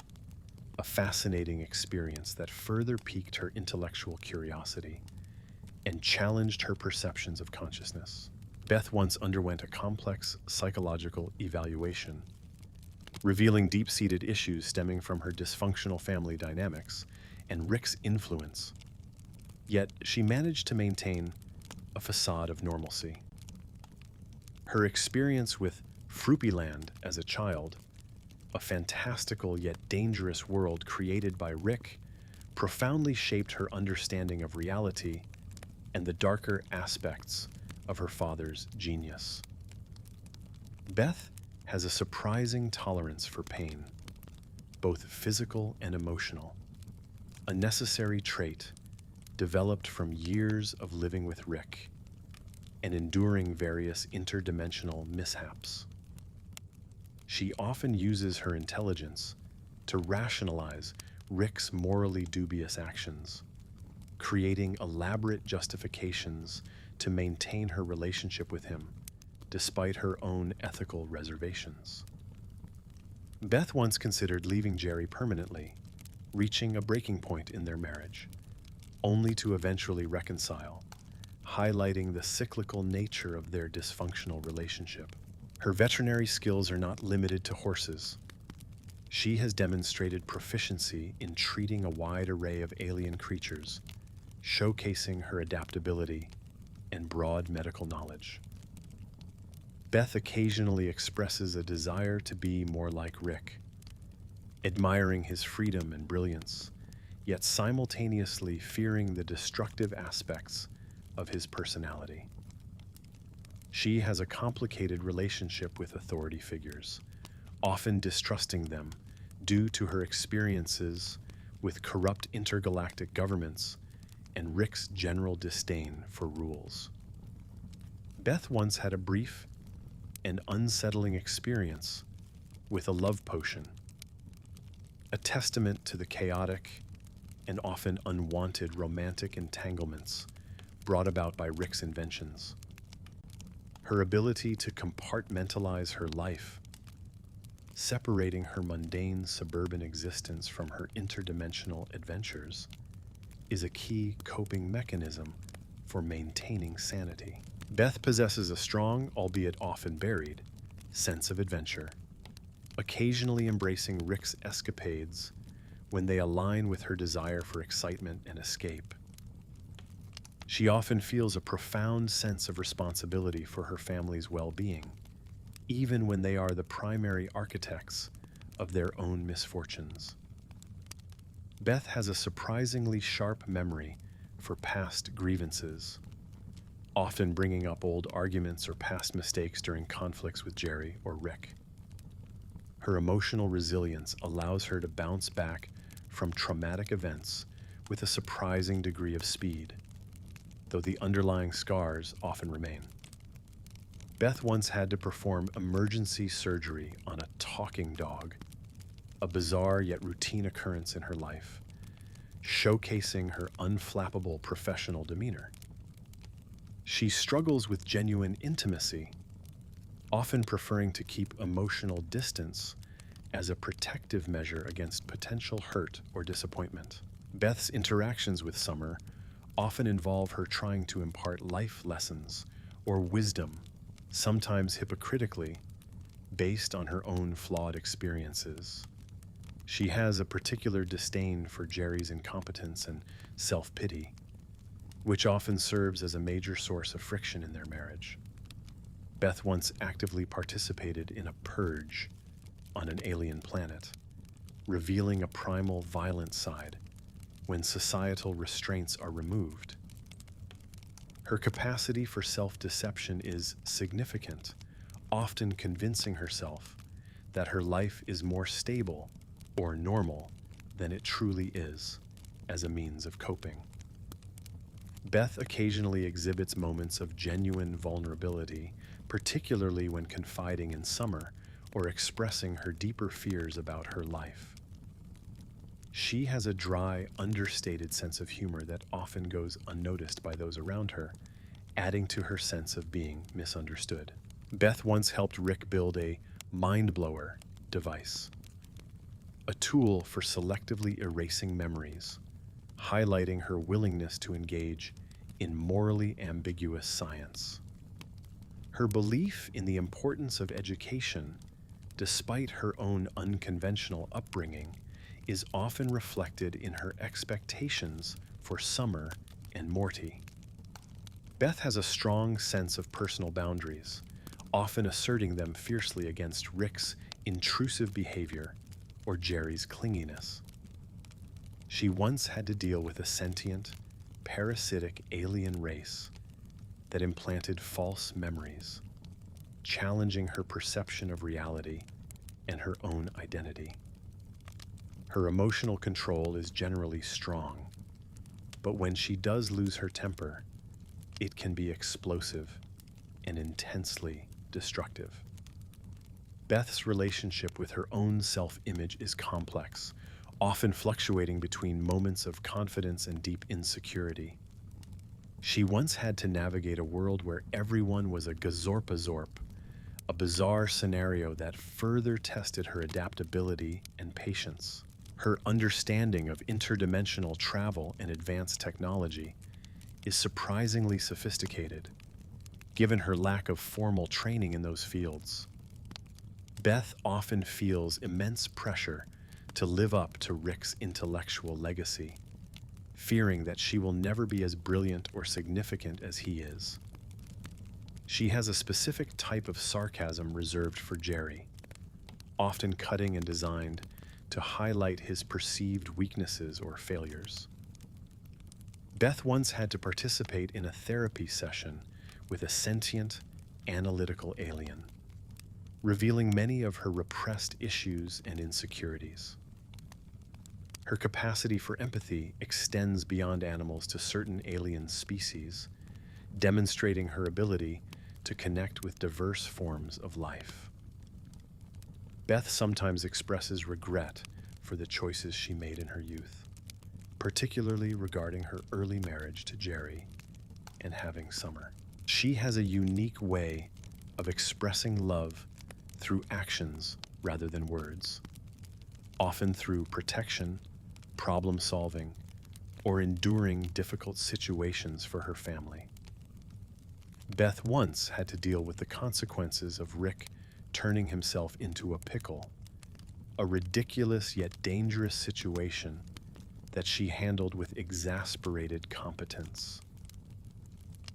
Speaker 1: a fascinating experience that further piqued her intellectual curiosity and challenged her perceptions of consciousness. Beth once underwent a complex psychological evaluation, revealing deep-seated issues stemming from her dysfunctional family dynamics and Rick's influence. Yet she managed to maintain a facade of normalcy. Her experience with Fruppyland as a child, a fantastical yet dangerous world created by Rick, profoundly shaped her understanding of reality and the darker aspects of her father's genius. Beth has a surprising tolerance for pain, both physical and emotional, a necessary trait developed from years of living with Rick and enduring various interdimensional mishaps. She often uses her intelligence to rationalize Rick's morally dubious actions, creating elaborate justifications to maintain her relationship with him, despite her own ethical reservations. Beth once considered leaving Jerry permanently, reaching a breaking point in their marriage, only to eventually reconcile, highlighting the cyclical nature of their dysfunctional relationship. Her veterinary skills are not limited to horses. She has demonstrated proficiency in treating a wide array of alien creatures, showcasing her adaptability and broad medical knowledge. Beth occasionally expresses a desire to be more like Rick, admiring his freedom and brilliance, yet simultaneously fearing the destructive aspects of his personality. She has a complicated relationship with authority figures, often distrusting them due to her experiences with corrupt intergalactic governments and Rick's general disdain for rules. Beth once had a brief and unsettling experience with a love potion, a testament to the chaotic and often unwanted romantic entanglements brought about by Rick's inventions. Her ability to compartmentalize her life, separating her mundane suburban existence from her interdimensional adventures, is a key coping mechanism for maintaining sanity. Beth possesses a strong, albeit often buried, sense of adventure, occasionally embracing Rick's escapades when they align with her desire for excitement and escape. She often feels a profound sense of responsibility for her family's well-being, even when they are the primary architects of their own misfortunes. Beth has a surprisingly sharp memory for past grievances, often bringing up old arguments or past mistakes during conflicts with Jerry or Rick. Her emotional resilience allows her to bounce back from traumatic events with a surprising degree of speed, though the underlying scars often remain. Beth once had to perform emergency surgery on a talking dog, a bizarre yet routine occurrence in her life, showcasing her unflappable professional demeanor. She struggles with genuine intimacy, often preferring to keep emotional distance as a protective measure against potential hurt or disappointment. Beth's interactions with Summer often involve her trying to impart life lessons or wisdom, sometimes hypocritically, based on her own flawed experiences. She has a particular disdain for Jerry's incompetence and self-pity, which often serves as a major source of friction in their marriage. Beth once actively participated in a purge on an alien planet, revealing a primal violent side when societal restraints are removed. Her capacity for self-deception is significant, often convincing herself that her life is more stable or normal than it truly is as a means of coping. Beth occasionally exhibits moments of genuine vulnerability, particularly when confiding in Summer or expressing her deeper fears about her life. She has a dry, understated sense of humor that often goes unnoticed by those around her, adding to her sense of being misunderstood. Beth once helped Rick build a mind blower device, a tool for selectively erasing memories, highlighting her willingness to engage in morally ambiguous science. Her belief in the importance of education despite her own unconventional upbringing, is often reflected in her expectations for Summer and Morty. Beth has a strong sense of personal boundaries, often asserting them fiercely against Rick's intrusive behavior or Jerry's clinginess. She once had to deal with a sentient, parasitic alien race that implanted false memories, challenging her perception of reality and her own identity. Her emotional control is generally strong, but when she does lose her temper, it can be explosive and intensely destructive. Beth's relationship with her own self-image is complex, often fluctuating between moments of confidence and deep insecurity. She once had to navigate a world where everyone was a gazorpazorp, a bizarre scenario that further tested her adaptability and patience. Her understanding of interdimensional travel and advanced technology is surprisingly sophisticated, given her lack of formal training in those fields. Beth often feels immense pressure to live up to Rick's intellectual legacy, fearing that she will never be as brilliant or significant as he is. She has a specific type of sarcasm reserved for Jerry, often cutting and designed to highlight his perceived weaknesses or failures. Beth once had to participate in a therapy session with a sentient, analytical alien, revealing many of her repressed issues and insecurities. Her capacity for empathy extends beyond animals to certain alien species, demonstrating her ability to connect with diverse forms of life. Beth sometimes expresses regret for the choices she made in her youth, particularly regarding her early marriage to Jerry and having Summer. She has a unique way of expressing love through actions rather than words, often through protection, problem solving, or enduring difficult situations for her family. Beth once had to deal with the consequences of Rick turning himself into a pickle, a ridiculous yet dangerous situation that she handled with exasperated competence.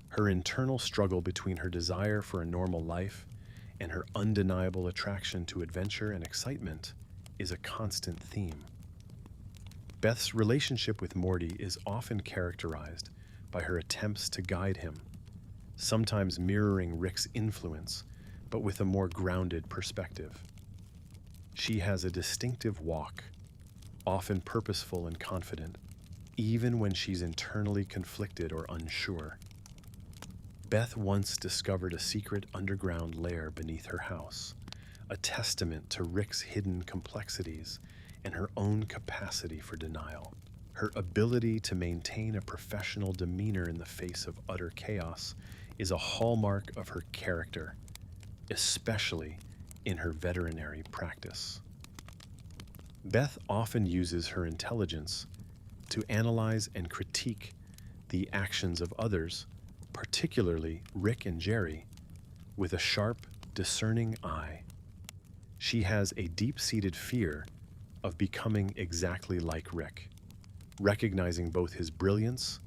Speaker 1: Her internal struggle between her desire for a normal life and her undeniable attraction to adventure and excitement is a constant theme. Beth's relationship with Morty is often characterized by her attempts to guide him, sometimes mirroring Rick's influence, but with a more grounded perspective. She has a distinctive walk, often purposeful and confident, even when she's internally conflicted or unsure. Beth once discovered a secret underground lair beneath her house, a testament to Rick's hidden complexities and her own capacity for denial. Her ability to maintain a professional demeanor in the face of utter chaos is a hallmark of her character, especially in her veterinary practice. Beth often uses her intelligence to analyze and critique the actions of others, particularly Rick and Jerry, with a sharp, discerning eye. She has a deep-seated fear of becoming exactly like Rick, recognizing both his brilliance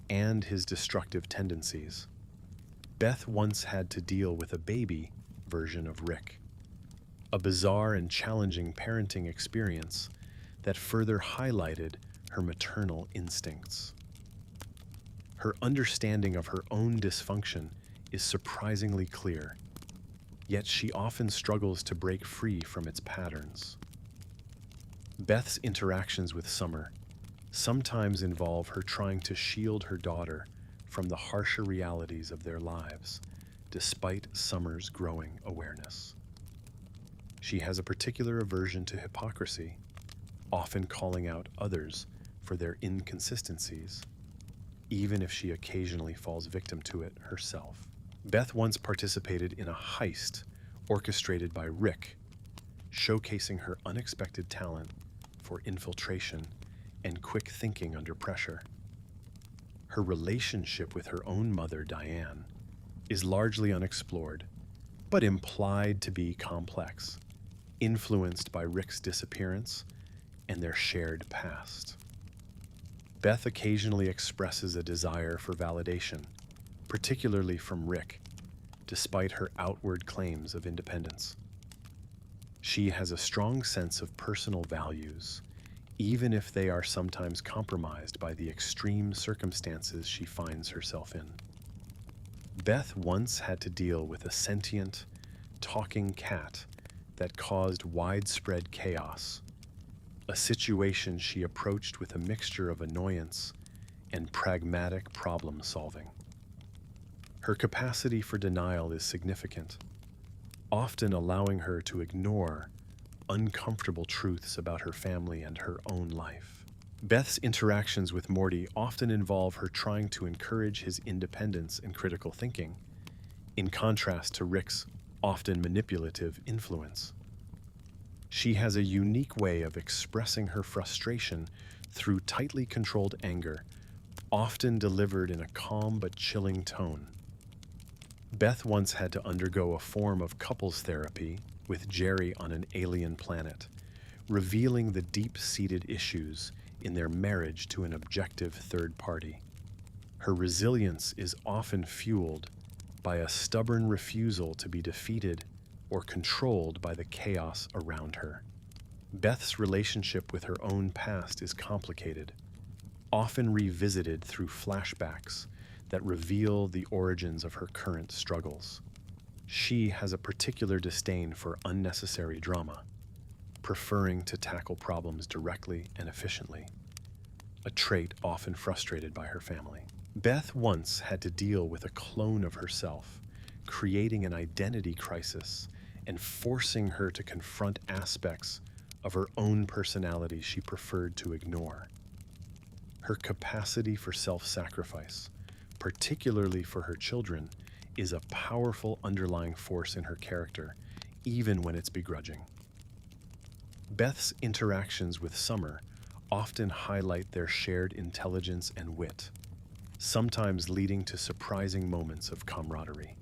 Speaker 1: and his destructive tendencies. Beth once had to deal with a baby version of Rick, a bizarre and challenging parenting experience that further highlighted her maternal instincts. Her understanding of her own dysfunction is surprisingly clear, yet she often struggles to break free from its patterns. Beth's interactions with Summer sometimes involve her trying to shield her daughter from the harsher realities of their lives, despite Summer's growing awareness. She has a particular aversion to hypocrisy, often calling out others for their inconsistencies, even if she occasionally falls victim to it herself. Beth once participated in a heist orchestrated by Rick, showcasing her unexpected talent for infiltration and quick thinking under pressure. Her relationship with her own mother, Diane, is largely unexplored, but implied to be complex, influenced by Rick's disappearance and their shared past. Beth occasionally expresses a desire for validation, particularly from Rick, despite her outward claims of independence. She has a strong sense of personal values, even if they are sometimes compromised by the extreme circumstances she finds herself in. Beth once had to deal with a sentient, talking cat that caused widespread chaos, a situation she approached with a mixture of annoyance and pragmatic problem solving. Her capacity for denial is significant, often allowing her to ignore uncomfortable truths about her family and her own life. Beth's interactions with Morty often involve her trying to encourage his independence and critical thinking, in contrast to Rick's often manipulative influence. She has a unique way of expressing her frustration through tightly controlled anger, often delivered in a calm but chilling tone. Beth once had to undergo a form of couples therapy with Jerry on an alien planet, revealing the deep-seated issues in their marriage to an objective third party. Her resilience is often fueled by a stubborn refusal to be defeated or controlled by the chaos around her. Beth's relationship with her own past is complicated, often revisited through flashbacks that reveal the origins of her current struggles. She has a particular disdain for unnecessary drama, preferring to tackle problems directly and efficiently, a trait often frustrated by her family. Beth once had to deal with a clone of herself, creating an identity crisis and forcing her to confront aspects of her own personality she preferred to ignore. Her capacity for self-sacrifice, particularly for her children, is a powerful underlying force in her character, even when it's begrudging. Beth's interactions with Summer often highlight their shared intelligence and wit, sometimes leading to surprising moments of camaraderie.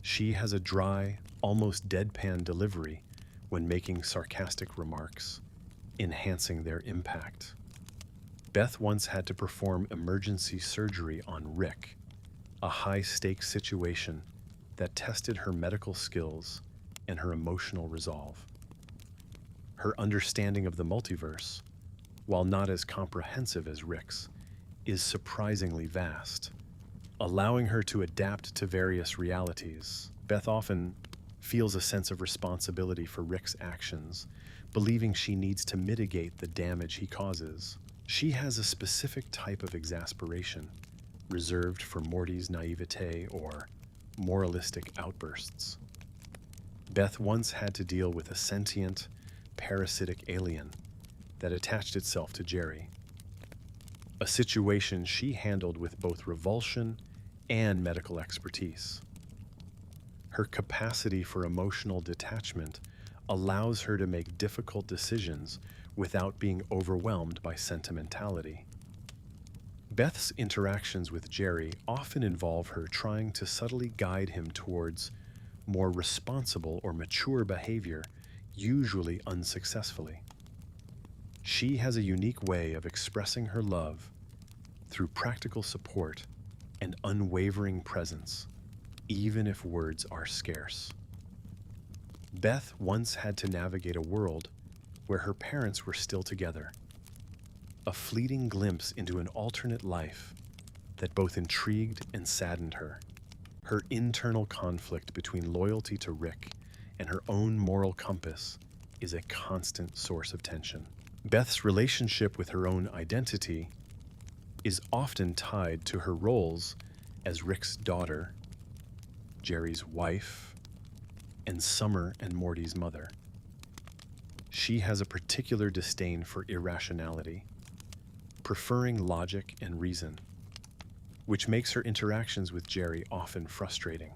Speaker 1: She has a dry, almost deadpan delivery when making sarcastic remarks, enhancing their impact. Beth once had to perform emergency surgery on Rick, a high-stakes situation that tested her medical skills and her emotional resolve. Her understanding of the multiverse, while not as comprehensive as Rick's, is surprisingly vast, allowing her to adapt to various realities. Beth often feels a sense of responsibility for Rick's actions, believing she needs to mitigate the damage he causes. She has a specific type of exasperation, reserved for Morty's naivete or moralistic outbursts. Beth once had to deal with a sentient, parasitic alien that attached itself to Jerry, a situation she handled with both revulsion and medical expertise. Her capacity for emotional detachment allows her to make difficult decisions without being overwhelmed by sentimentality. Beth's interactions with Jerry often involve her trying to subtly guide him towards more responsible or mature behavior, usually unsuccessfully. She has a unique way of expressing her love through practical support and unwavering presence, even if words are scarce. Beth once had to navigate a world where her parents were still together, a fleeting glimpse into an alternate life that both intrigued and saddened her. Her internal conflict between loyalty to Rick and her own moral compass is a constant source of tension. Beth's relationship with her own identity is often tied to her roles as Rick's daughter, Jerry's wife, and Summer and Morty's mother. She has a particular disdain for irrationality, preferring logic and reason, which makes her interactions with Jerry often frustrating.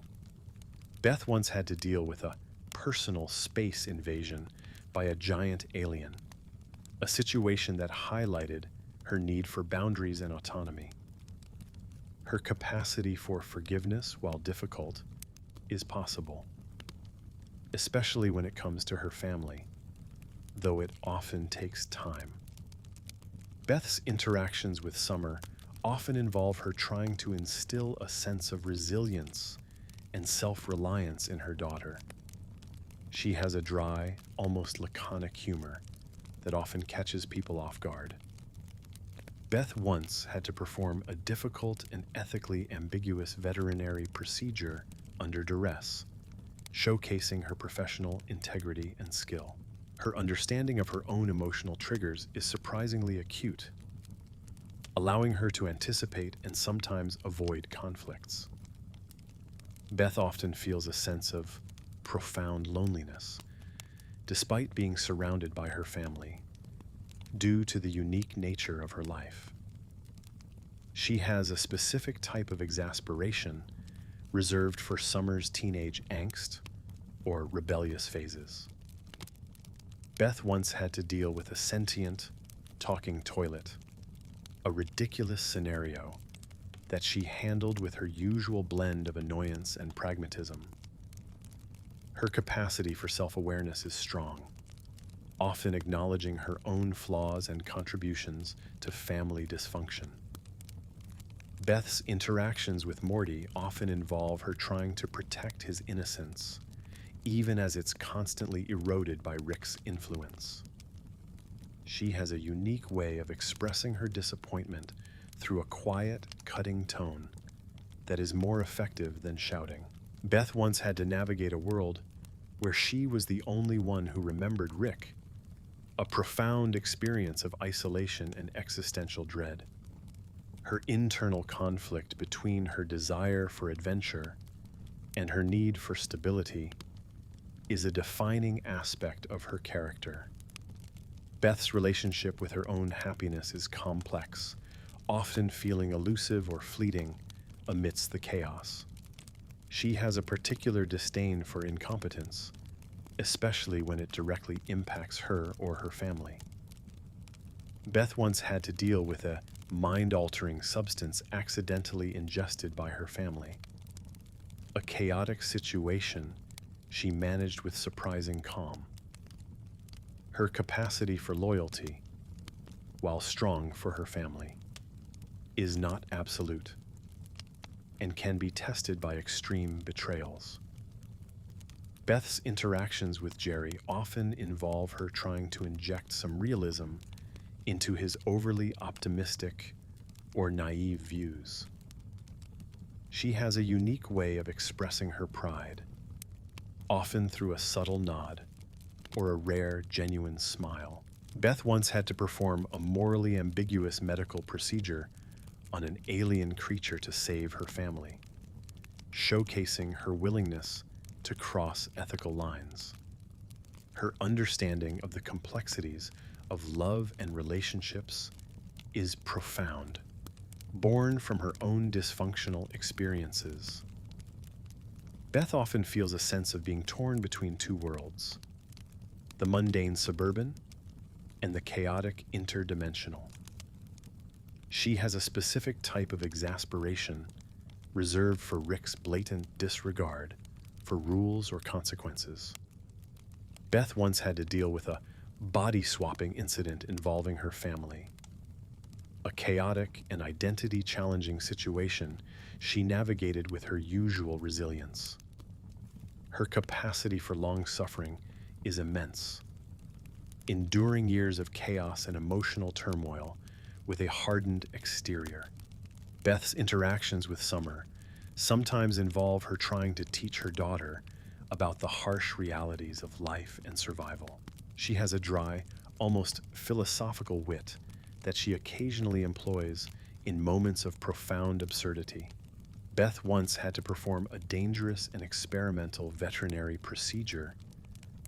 Speaker 1: Beth once had to deal with a personal space invasion by a giant alien, a situation that highlighted her need for boundaries and autonomy. Her capacity for forgiveness, while difficult, is possible, especially when it comes to her family, though it often takes time. Beth's interactions with Summer often involve her trying to instill a sense of resilience and self-reliance in her daughter. She has a dry, almost laconic humor that often catches people off guard. Beth once had to perform a difficult and ethically ambiguous veterinary procedure under duress, showcasing her professional integrity and skill. Her understanding of her own emotional triggers is surprisingly acute, allowing her to anticipate and sometimes avoid conflicts. Beth often feels a sense of profound loneliness, despite being surrounded by her family, due to the unique nature of her life. She has a specific type of exasperation reserved for Summer's teenage angst or rebellious phases. Beth once had to deal with a sentient, talking toilet, a ridiculous scenario that she handled with her usual blend of annoyance and pragmatism. Her capacity for self-awareness is strong, often acknowledging her own flaws and contributions to family dysfunction. Beth's interactions with Morty often involve her trying to protect his innocence, even as it's constantly eroded by Rick's influence. She has a unique way of expressing her disappointment through a quiet, cutting tone that is more effective than shouting. Beth once had to navigate a world where she was the only one who remembered Rick, a profound experience of isolation and existential dread. Her internal conflict between her desire for adventure and her need for stability is a defining aspect of her character. Beth's relationship with her own happiness is complex, often feeling elusive or fleeting amidst the chaos. She has a particular disdain for incompetence, especially when it directly impacts her or her family. Beth once had to deal with a mind-altering substance accidentally ingested by her family. A chaotic situation she managed with surprising calm. Her capacity for loyalty, while strong for her family, is not absolute and can be tested by extreme betrayals. Beth's interactions with Jerry often involve her trying to inject some realism into his overly optimistic or naive views. She has a unique way of expressing her pride, often through a subtle nod or a rare, genuine smile. Beth once had to perform a morally ambiguous medical procedure on an alien creature to save her family, showcasing her willingness to cross ethical lines. Her understanding of the complexities of love and relationships is profound, born from her own dysfunctional experiences. Beth often feels a sense of being torn between two worlds, the mundane suburban and the chaotic interdimensional. She has a specific type of exasperation reserved for Rick's blatant disregard for rules or consequences. Beth once had to deal with a body-swapping incident involving her family, a chaotic and identity-challenging situation she navigated with her usual resilience. Her capacity for long-suffering is immense, enduring years of chaos and emotional turmoil with a hardened exterior. Beth's interactions with Summer sometimes involve her trying to teach her daughter about the harsh realities of life and survival. She has a dry, almost philosophical wit that she occasionally employs in moments of profound absurdity. Beth once had to perform a dangerous and experimental veterinary procedure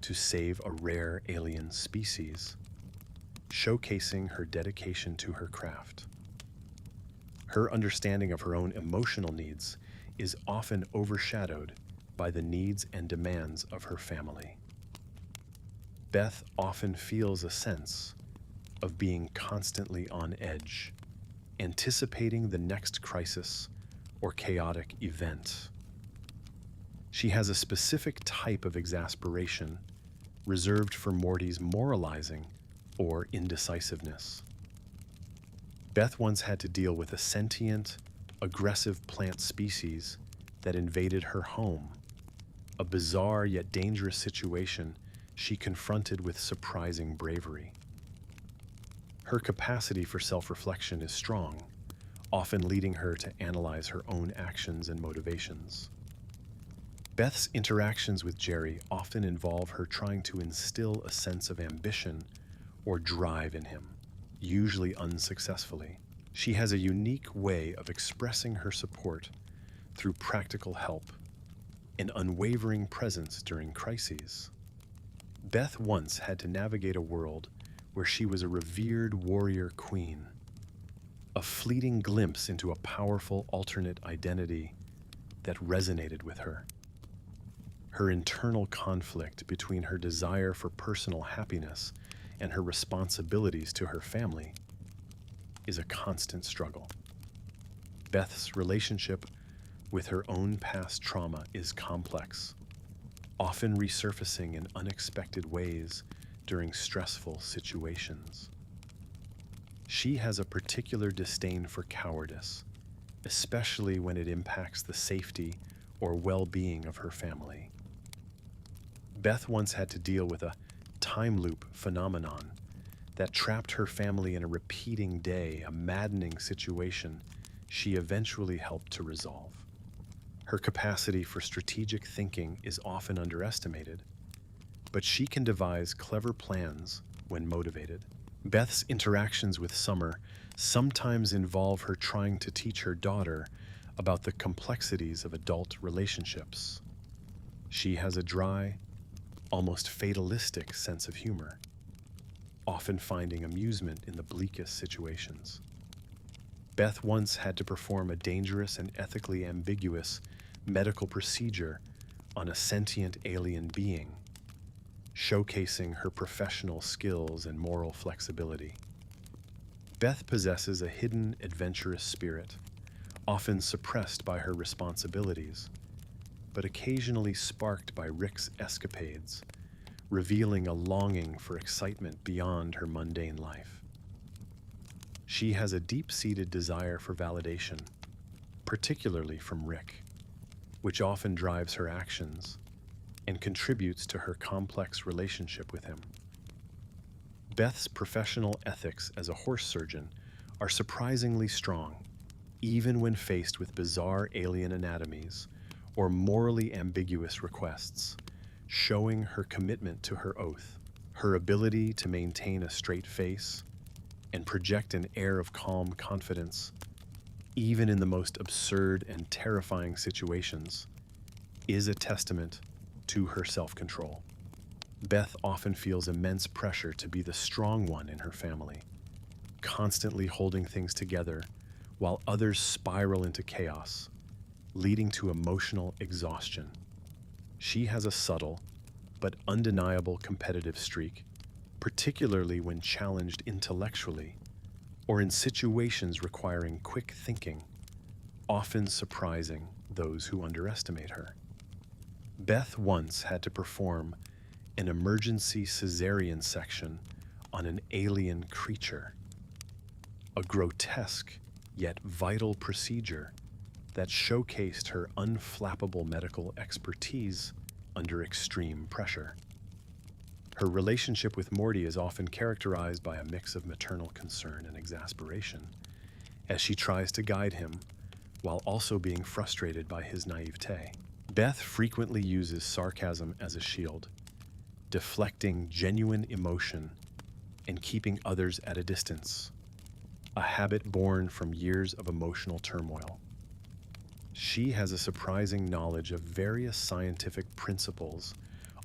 Speaker 1: to save a rare alien species, showcasing her dedication to her craft. Her understanding of her own emotional needs is often overshadowed by the needs and demands of her family. Beth often feels a sense of being constantly on edge, anticipating the next crisis or chaotic event. She has a specific type of exasperation reserved for Morty's moralizing or indecisiveness. Beth once had to deal with a sentient, aggressive plant species that invaded her home, a bizarre yet dangerous situation she confronted with surprising bravery. Her capacity for self-reflection is strong, often leading her to analyze her own actions and motivations. Beth's interactions with Jerry often involve her trying to instill a sense of ambition or drive in him, usually unsuccessfully. She has a unique way of expressing her support through practical help and unwavering presence during crises. Beth once had to navigate a world where she was a revered warrior queen, a fleeting glimpse into a powerful alternate identity that resonated with her. Her internal conflict between her desire for personal happiness and her responsibilities to her family is a constant struggle. Beth's relationship with her own past trauma is complex, often resurfacing in unexpected ways during stressful situations. She has a particular disdain for cowardice, especially when it impacts the safety or well-being of her family. Beth once had to deal with a time loop phenomenon that trapped her family in a repeating day, a maddening situation she eventually helped to resolve. Her capacity for strategic thinking is often underestimated, but she can devise clever plans when motivated. Beth's interactions with Summer sometimes involve her trying to teach her daughter about the complexities of adult relationships. She has a dry, almost fatalistic sense of humor, often finding amusement in the bleakest situations. Beth once had to perform a dangerous and ethically ambiguous medical procedure on a sentient alien being, showcasing her professional skills and moral flexibility. Beth possesses a hidden, adventurous spirit, often suppressed by her responsibilities, but occasionally sparked by Rick's escapades, revealing a longing for excitement beyond her mundane life. She has a deep-seated desire for validation, particularly from Rick, which often drives her actions and contributes to her complex relationship with him. Beth's professional ethics as a horse surgeon are surprisingly strong, even when faced with bizarre alien anatomies or morally ambiguous requests, showing her commitment to her oath. Her ability to maintain a straight face and project an air of calm confidence, even in the most absurd and terrifying situations, is a testament to her self-control. Beth often feels immense pressure to be the strong one in her family, constantly holding things together while others spiral into chaos, leading to emotional exhaustion. She has a subtle but undeniable competitive streak, particularly when challenged intellectually or in situations requiring quick thinking, often surprising those who underestimate her. Beth once had to perform an emergency cesarean section on an alien creature, a grotesque yet vital procedure that showcased her unflappable medical expertise under extreme pressure. Her relationship with Morty is often characterized by a mix of maternal concern and exasperation, as she tries to guide him while also being frustrated by his naivete. Beth frequently uses sarcasm as a shield, deflecting genuine emotion and keeping others at a distance, a habit born from years of emotional turmoil. She has a surprising knowledge of various scientific principles,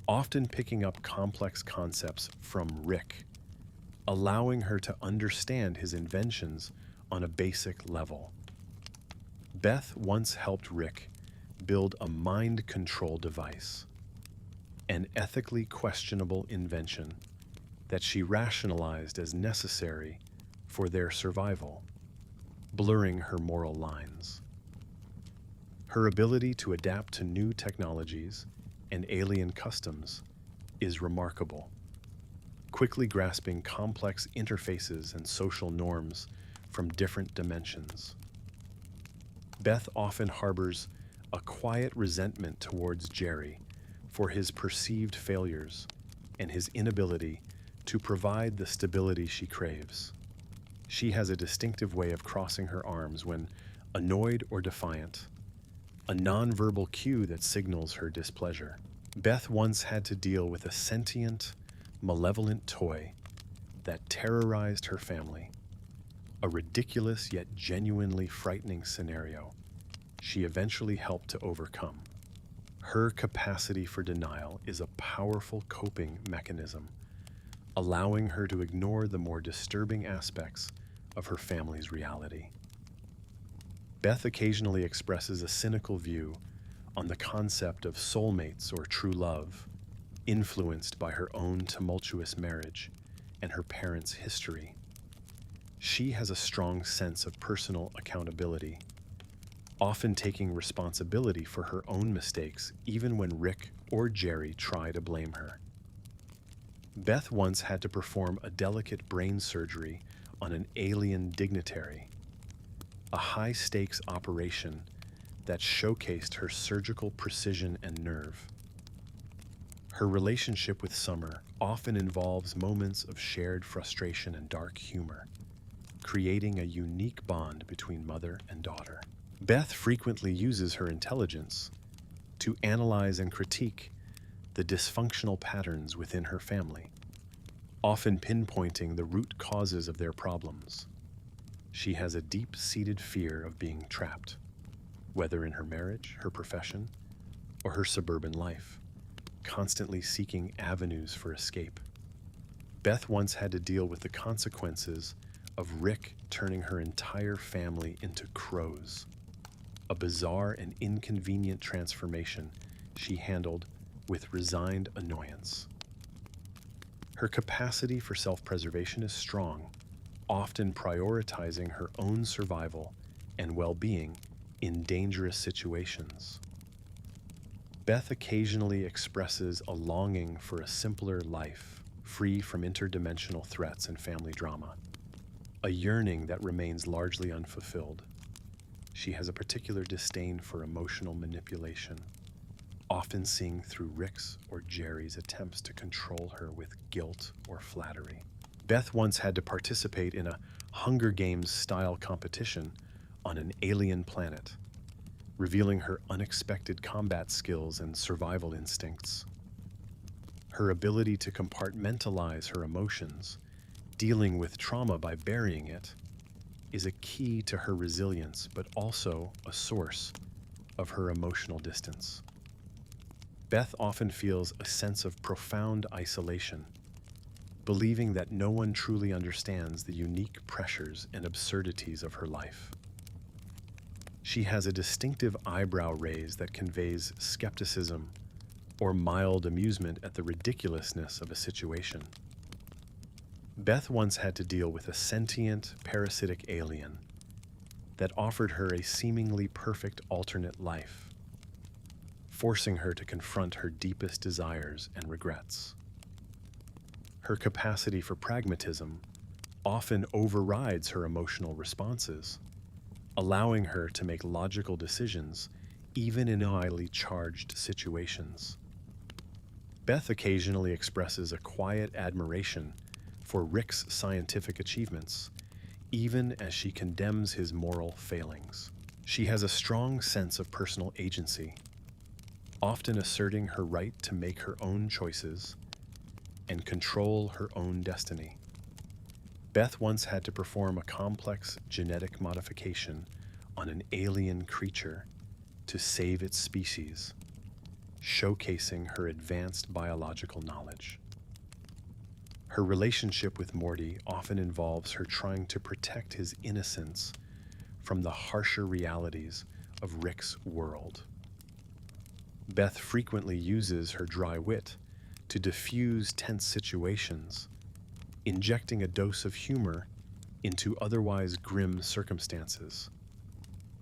Speaker 1: often picking up complex concepts from Rick, allowing her to understand his inventions on a basic level. Beth once helped Rick build a mind control device, an ethically questionable invention that she rationalized as necessary for their survival, blurring her moral lines. Her ability to adapt to new technologies and alien customs is remarkable, quickly grasping complex interfaces and social norms from different dimensions. Beth often harbors a quiet resentment towards Jerry for his perceived failures and his inability to provide the stability she craves. She has a distinctive way of crossing her arms when annoyed or defiant, a nonverbal cue that signals her displeasure. Beth once had to deal with a sentient, malevolent toy that terrorized her family, a ridiculous yet genuinely frightening scenario she eventually helped to overcome. Her capacity for denial is a powerful coping mechanism, allowing her to ignore the more disturbing aspects of her family's reality. Beth occasionally expresses a cynical view on the concept of soulmates or true love, influenced by her own tumultuous marriage and her parents' history. She has a strong sense of personal accountability, often taking responsibility for her own mistakes even when Rick or Jerry try to blame her. Beth once had to perform a delicate brain surgery on an alien dignitary, a high-stakes operation that showcased her surgical precision and nerve. Her relationship with Summer often involves moments of shared frustration and dark humor, creating a unique bond between mother and daughter. Beth frequently uses her intelligence to analyze and critique the dysfunctional patterns within her family, often pinpointing the root causes of their problems. She has a deep-seated fear of being trapped, whether in her marriage, her profession, or her suburban life, constantly seeking avenues for escape. Beth once had to deal with the consequences of Rick turning her entire family into crows, a bizarre and inconvenient transformation she handled with resigned annoyance. Her capacity for self-preservation is strong, often prioritizing her own survival and well-being in dangerous situations. Beth occasionally expresses a longing for a simpler life, free from interdimensional threats and family drama, a yearning that remains largely unfulfilled. She has a particular disdain for emotional manipulation, often seeing through Rick's or Jerry's attempts to control her with guilt or flattery. Beth once had to participate in a Hunger Games-style competition on an alien planet, revealing her unexpected combat skills and survival instincts. Her ability to compartmentalize her emotions, dealing with trauma by burying it, is a key to her resilience, but also a source of her emotional distance. Beth often feels a sense of profound isolation, believing that no one truly understands the unique pressures and absurdities of her life. She has a distinctive eyebrow raise that conveys skepticism or mild amusement at the ridiculousness of a situation. Beth once had to deal with a sentient, parasitic alien that offered her a seemingly perfect alternate life, forcing her to confront her deepest desires and regrets. Her capacity for pragmatism often overrides her emotional responses, allowing her to make logical decisions even in highly charged situations. Beth occasionally expresses a quiet admiration for Rick's scientific achievements, even as she condemns his moral failings. She has a strong sense of personal agency, often asserting her right to make her own choices and control her own destiny. Beth once had to perform a complex genetic modification on an alien creature to save its species, showcasing her advanced biological knowledge. Her relationship with Morty often involves her trying to protect his innocence from the harsher realities of Rick's world. Beth frequently uses her dry wit to diffuse tense situations, injecting a dose of humor into otherwise grim circumstances.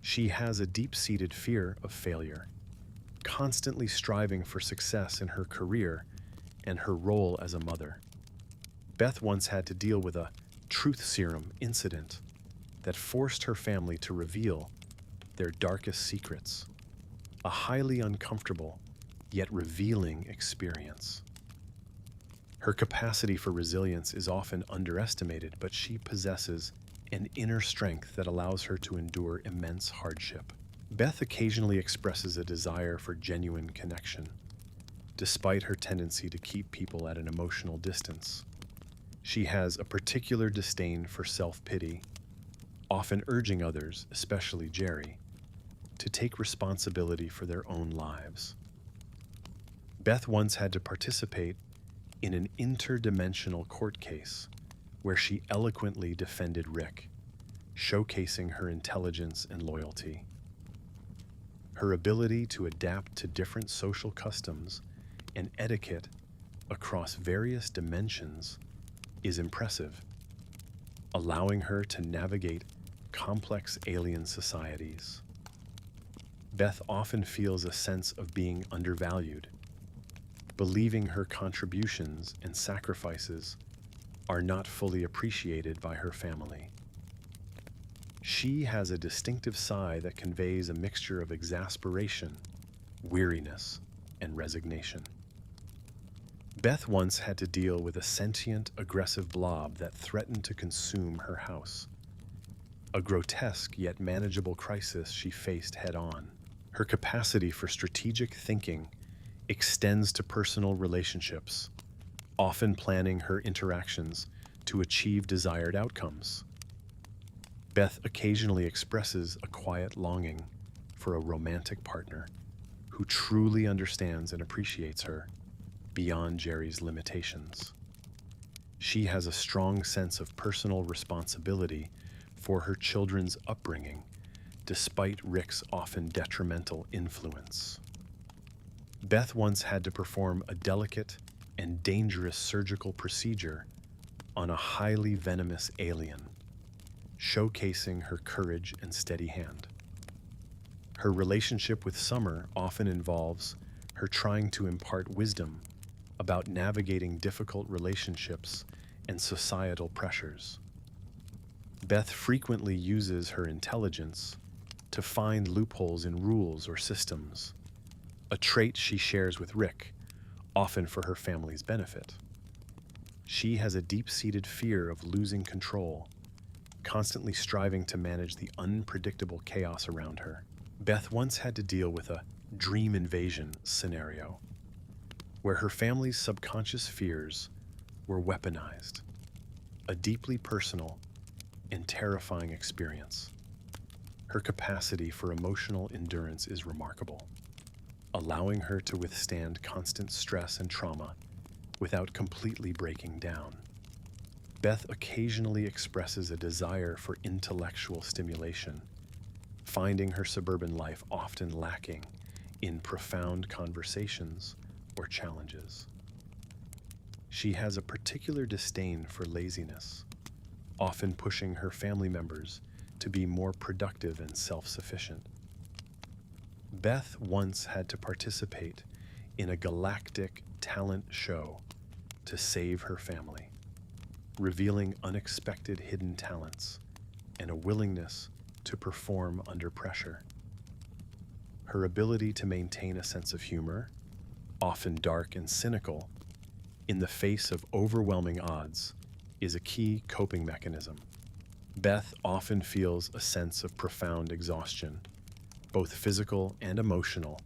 Speaker 1: She has a deep-seated fear of failure, constantly striving for success in her career and her role as a mother. Beth once had to deal with a truth serum incident that forced her family to reveal their darkest secrets, a highly uncomfortable yet revealing experience. Her capacity for resilience is often underestimated, but she possesses an inner strength that allows her to endure immense hardship. Beth occasionally expresses a desire for genuine connection, despite her tendency to keep people at an emotional distance. She has a particular disdain for self-pity, often urging others, especially Jerry, to take responsibility for their own lives. Beth once had to participate in an interdimensional court case where she eloquently defended Rick, showcasing her intelligence and loyalty. Her ability to adapt to different social customs and etiquette across various dimensions is impressive, allowing her to navigate complex alien societies. Beth often feels a sense of being undervalued, believing her contributions and sacrifices are not fully appreciated by her family. She has a distinctive sigh that conveys a mixture of exasperation, weariness, and resignation. Beth once had to deal with a sentient, aggressive blob that threatened to consume her house, a grotesque yet manageable crisis she faced head-on. Her capacity for strategic thinking extends to personal relationships, often planning her interactions to achieve desired outcomes. Beth occasionally expresses a quiet longing for a romantic partner who truly understands and appreciates her beyond Jerry's limitations. She has a strong sense of personal responsibility for her children's upbringing, despite Rick's often detrimental influence. Beth once had to perform a delicate and dangerous surgical procedure on a highly venomous alien, showcasing her courage and steady hand. Her relationship with Summer often involves her trying to impart wisdom about navigating difficult relationships and societal pressures. Beth frequently uses her intelligence to find loopholes in rules or systems, a trait she shares with Rick, often for her family's benefit. She has a deep-seated fear of losing control, constantly striving to manage the unpredictable chaos around her. Beth once had to deal with a dream invasion scenario, where her family's subconscious fears were weaponized, a deeply personal and terrifying experience. Her capacity for emotional endurance is remarkable, allowing her to withstand constant stress and trauma without completely breaking down. Beth occasionally expresses a desire for intellectual stimulation, finding her suburban life often lacking in profound conversations or challenges. She has a particular disdain for laziness, often pushing her family members to be more productive and self-sufficient. Beth once had to participate in a galactic talent show to save her family, revealing unexpected hidden talents and a willingness to perform under pressure. Her ability to maintain a sense of humor, often dark and cynical, in the face of overwhelming odds, is a key coping mechanism. Beth often feels a sense of profound exhaustion, both physical and emotional,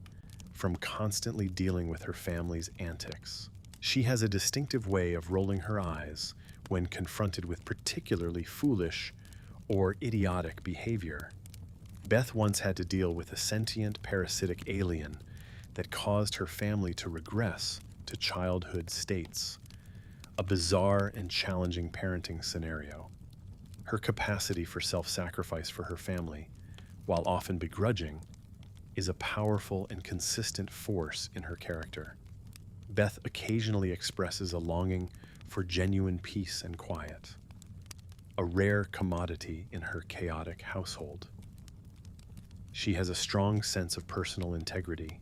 Speaker 1: from constantly dealing with her family's antics. She has a distinctive way of rolling her eyes when confronted with particularly foolish or idiotic behavior. Beth once had to deal with a sentient parasitic alien that caused her family to regress to childhood states, a bizarre and challenging parenting scenario. Her capacity for self-sacrifice for her family, while often begrudging, is a powerful and consistent force in her character. Beth occasionally expresses a longing for genuine peace and quiet, a rare commodity in her chaotic household. She has a strong sense of personal integrity,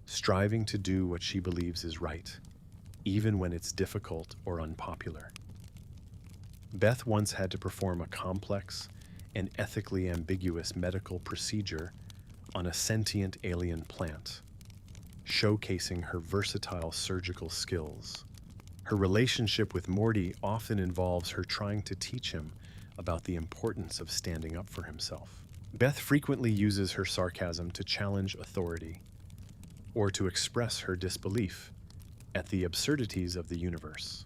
Speaker 1: striving to do what she believes is right, even when it's difficult or unpopular. Beth once had to perform a complex and ethically ambiguous medical procedure on a sentient alien plant, showcasing her versatile surgical skills. Her relationship with Morty often involves her trying to teach him about the importance of standing up for himself. Beth frequently uses her sarcasm to challenge authority or to express her disbelief at the absurdities of the universe.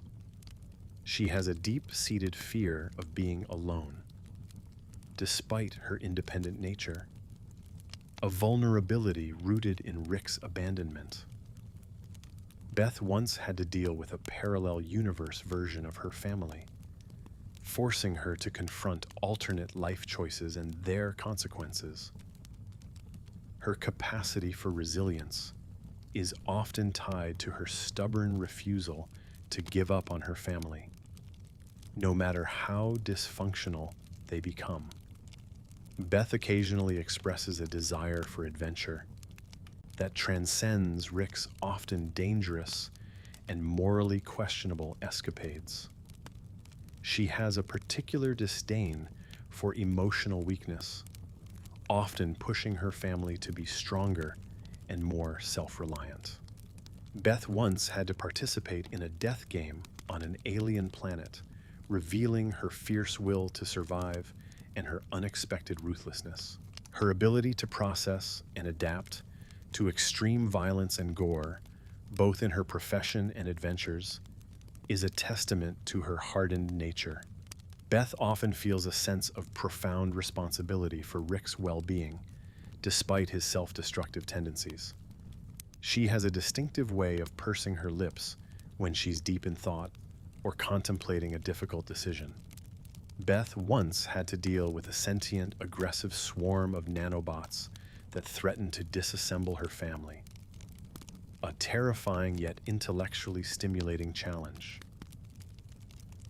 Speaker 1: She has a deep-seated fear of being alone, despite her independent nature, a vulnerability rooted in Rick's abandonment. Beth once had to deal with a parallel universe version of her family, forcing her to confront alternate life choices and their consequences. Her capacity for resilience is often tied to her stubborn refusal to give up on her family, no matter how dysfunctional they become. Beth occasionally expresses a desire for adventure that transcends Rick's often dangerous and morally questionable escapades. She has a particular disdain for emotional weakness, often pushing her family to be stronger and more self-reliant. Beth once had to participate in a death game on an alien planet, revealing her fierce will to survive and her unexpected ruthlessness. Her ability to process and adapt to extreme violence and gore, both in her profession and adventures, is a testament to her hardened nature. Beth often feels a sense of profound responsibility for Rick's well-being, despite his self-destructive tendencies. She has a distinctive way of pursing her lips when she's deep in thought or contemplating a difficult decision. Beth once had to deal with a sentient, aggressive swarm of nanobots that threatened to disassemble her family. A terrifying yet intellectually stimulating challenge.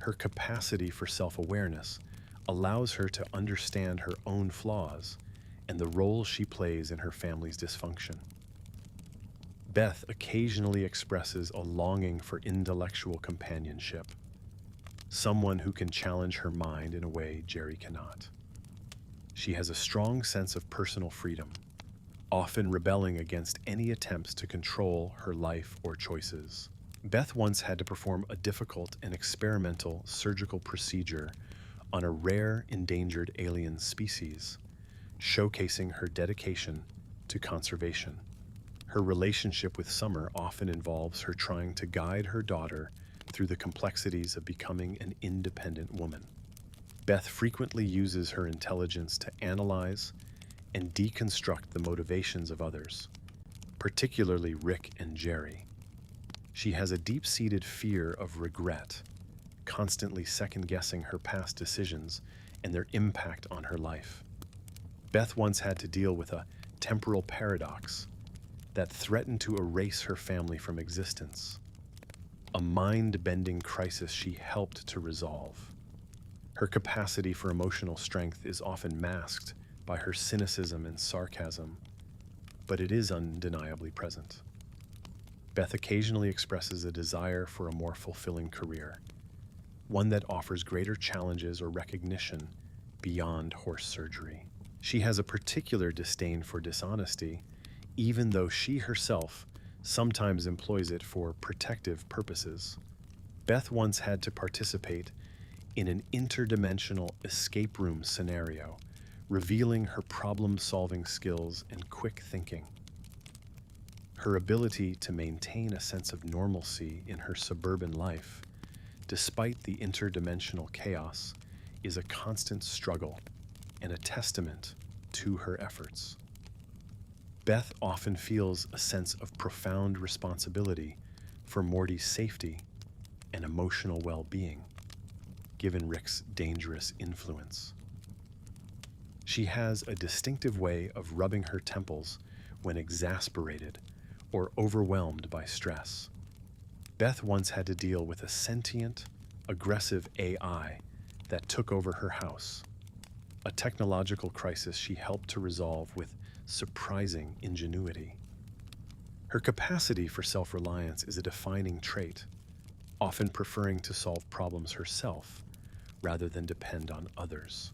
Speaker 1: Her capacity for self-awareness allows her to understand her own flaws and the role she plays in her family's dysfunction. Beth occasionally expresses a longing for intellectual companionship, someone who can challenge her mind in a way Jerry cannot. She has a strong sense of personal freedom, often rebelling against any attempts to control her life or choices. Beth once had to perform a difficult and experimental surgical procedure on a rare endangered alien species, showcasing her dedication to conservation. Her relationship with Summer often involves her trying to guide her daughter through the complexities of becoming an independent woman. Beth frequently uses her intelligence to analyze and deconstruct the motivations of others, particularly Rick and Jerry. She has a deep-seated fear of regret, constantly second-guessing her past decisions and their impact on her life. Beth once had to deal with a temporal paradox that threatened to erase her family from existence, a mind-bending crisis she helped to resolve. Her capacity for emotional strength is often masked by her cynicism and sarcasm, but it is undeniably present. Beth occasionally expresses a desire for a more fulfilling career, one that offers greater challenges or recognition beyond horse surgery. She has a particular disdain for dishonesty, even though she herself sometimes employs it for protective purposes. Beth once had to participate in an interdimensional escape room scenario, revealing her problem-solving skills and quick thinking. Her ability to maintain a sense of normalcy in her suburban life, despite the interdimensional chaos, is a constant struggle and a testament to her efforts. Beth often feels a sense of profound responsibility for Morty's safety and emotional well-being, given Rick's dangerous influence. She has a distinctive way of rubbing her temples when exasperated or overwhelmed by stress. Beth once had to deal with a sentient, aggressive AI that took over her house, a technological crisis she helped to resolve with surprising ingenuity. Her capacity for self-reliance is a defining trait, often preferring to solve problems herself rather than depend on others.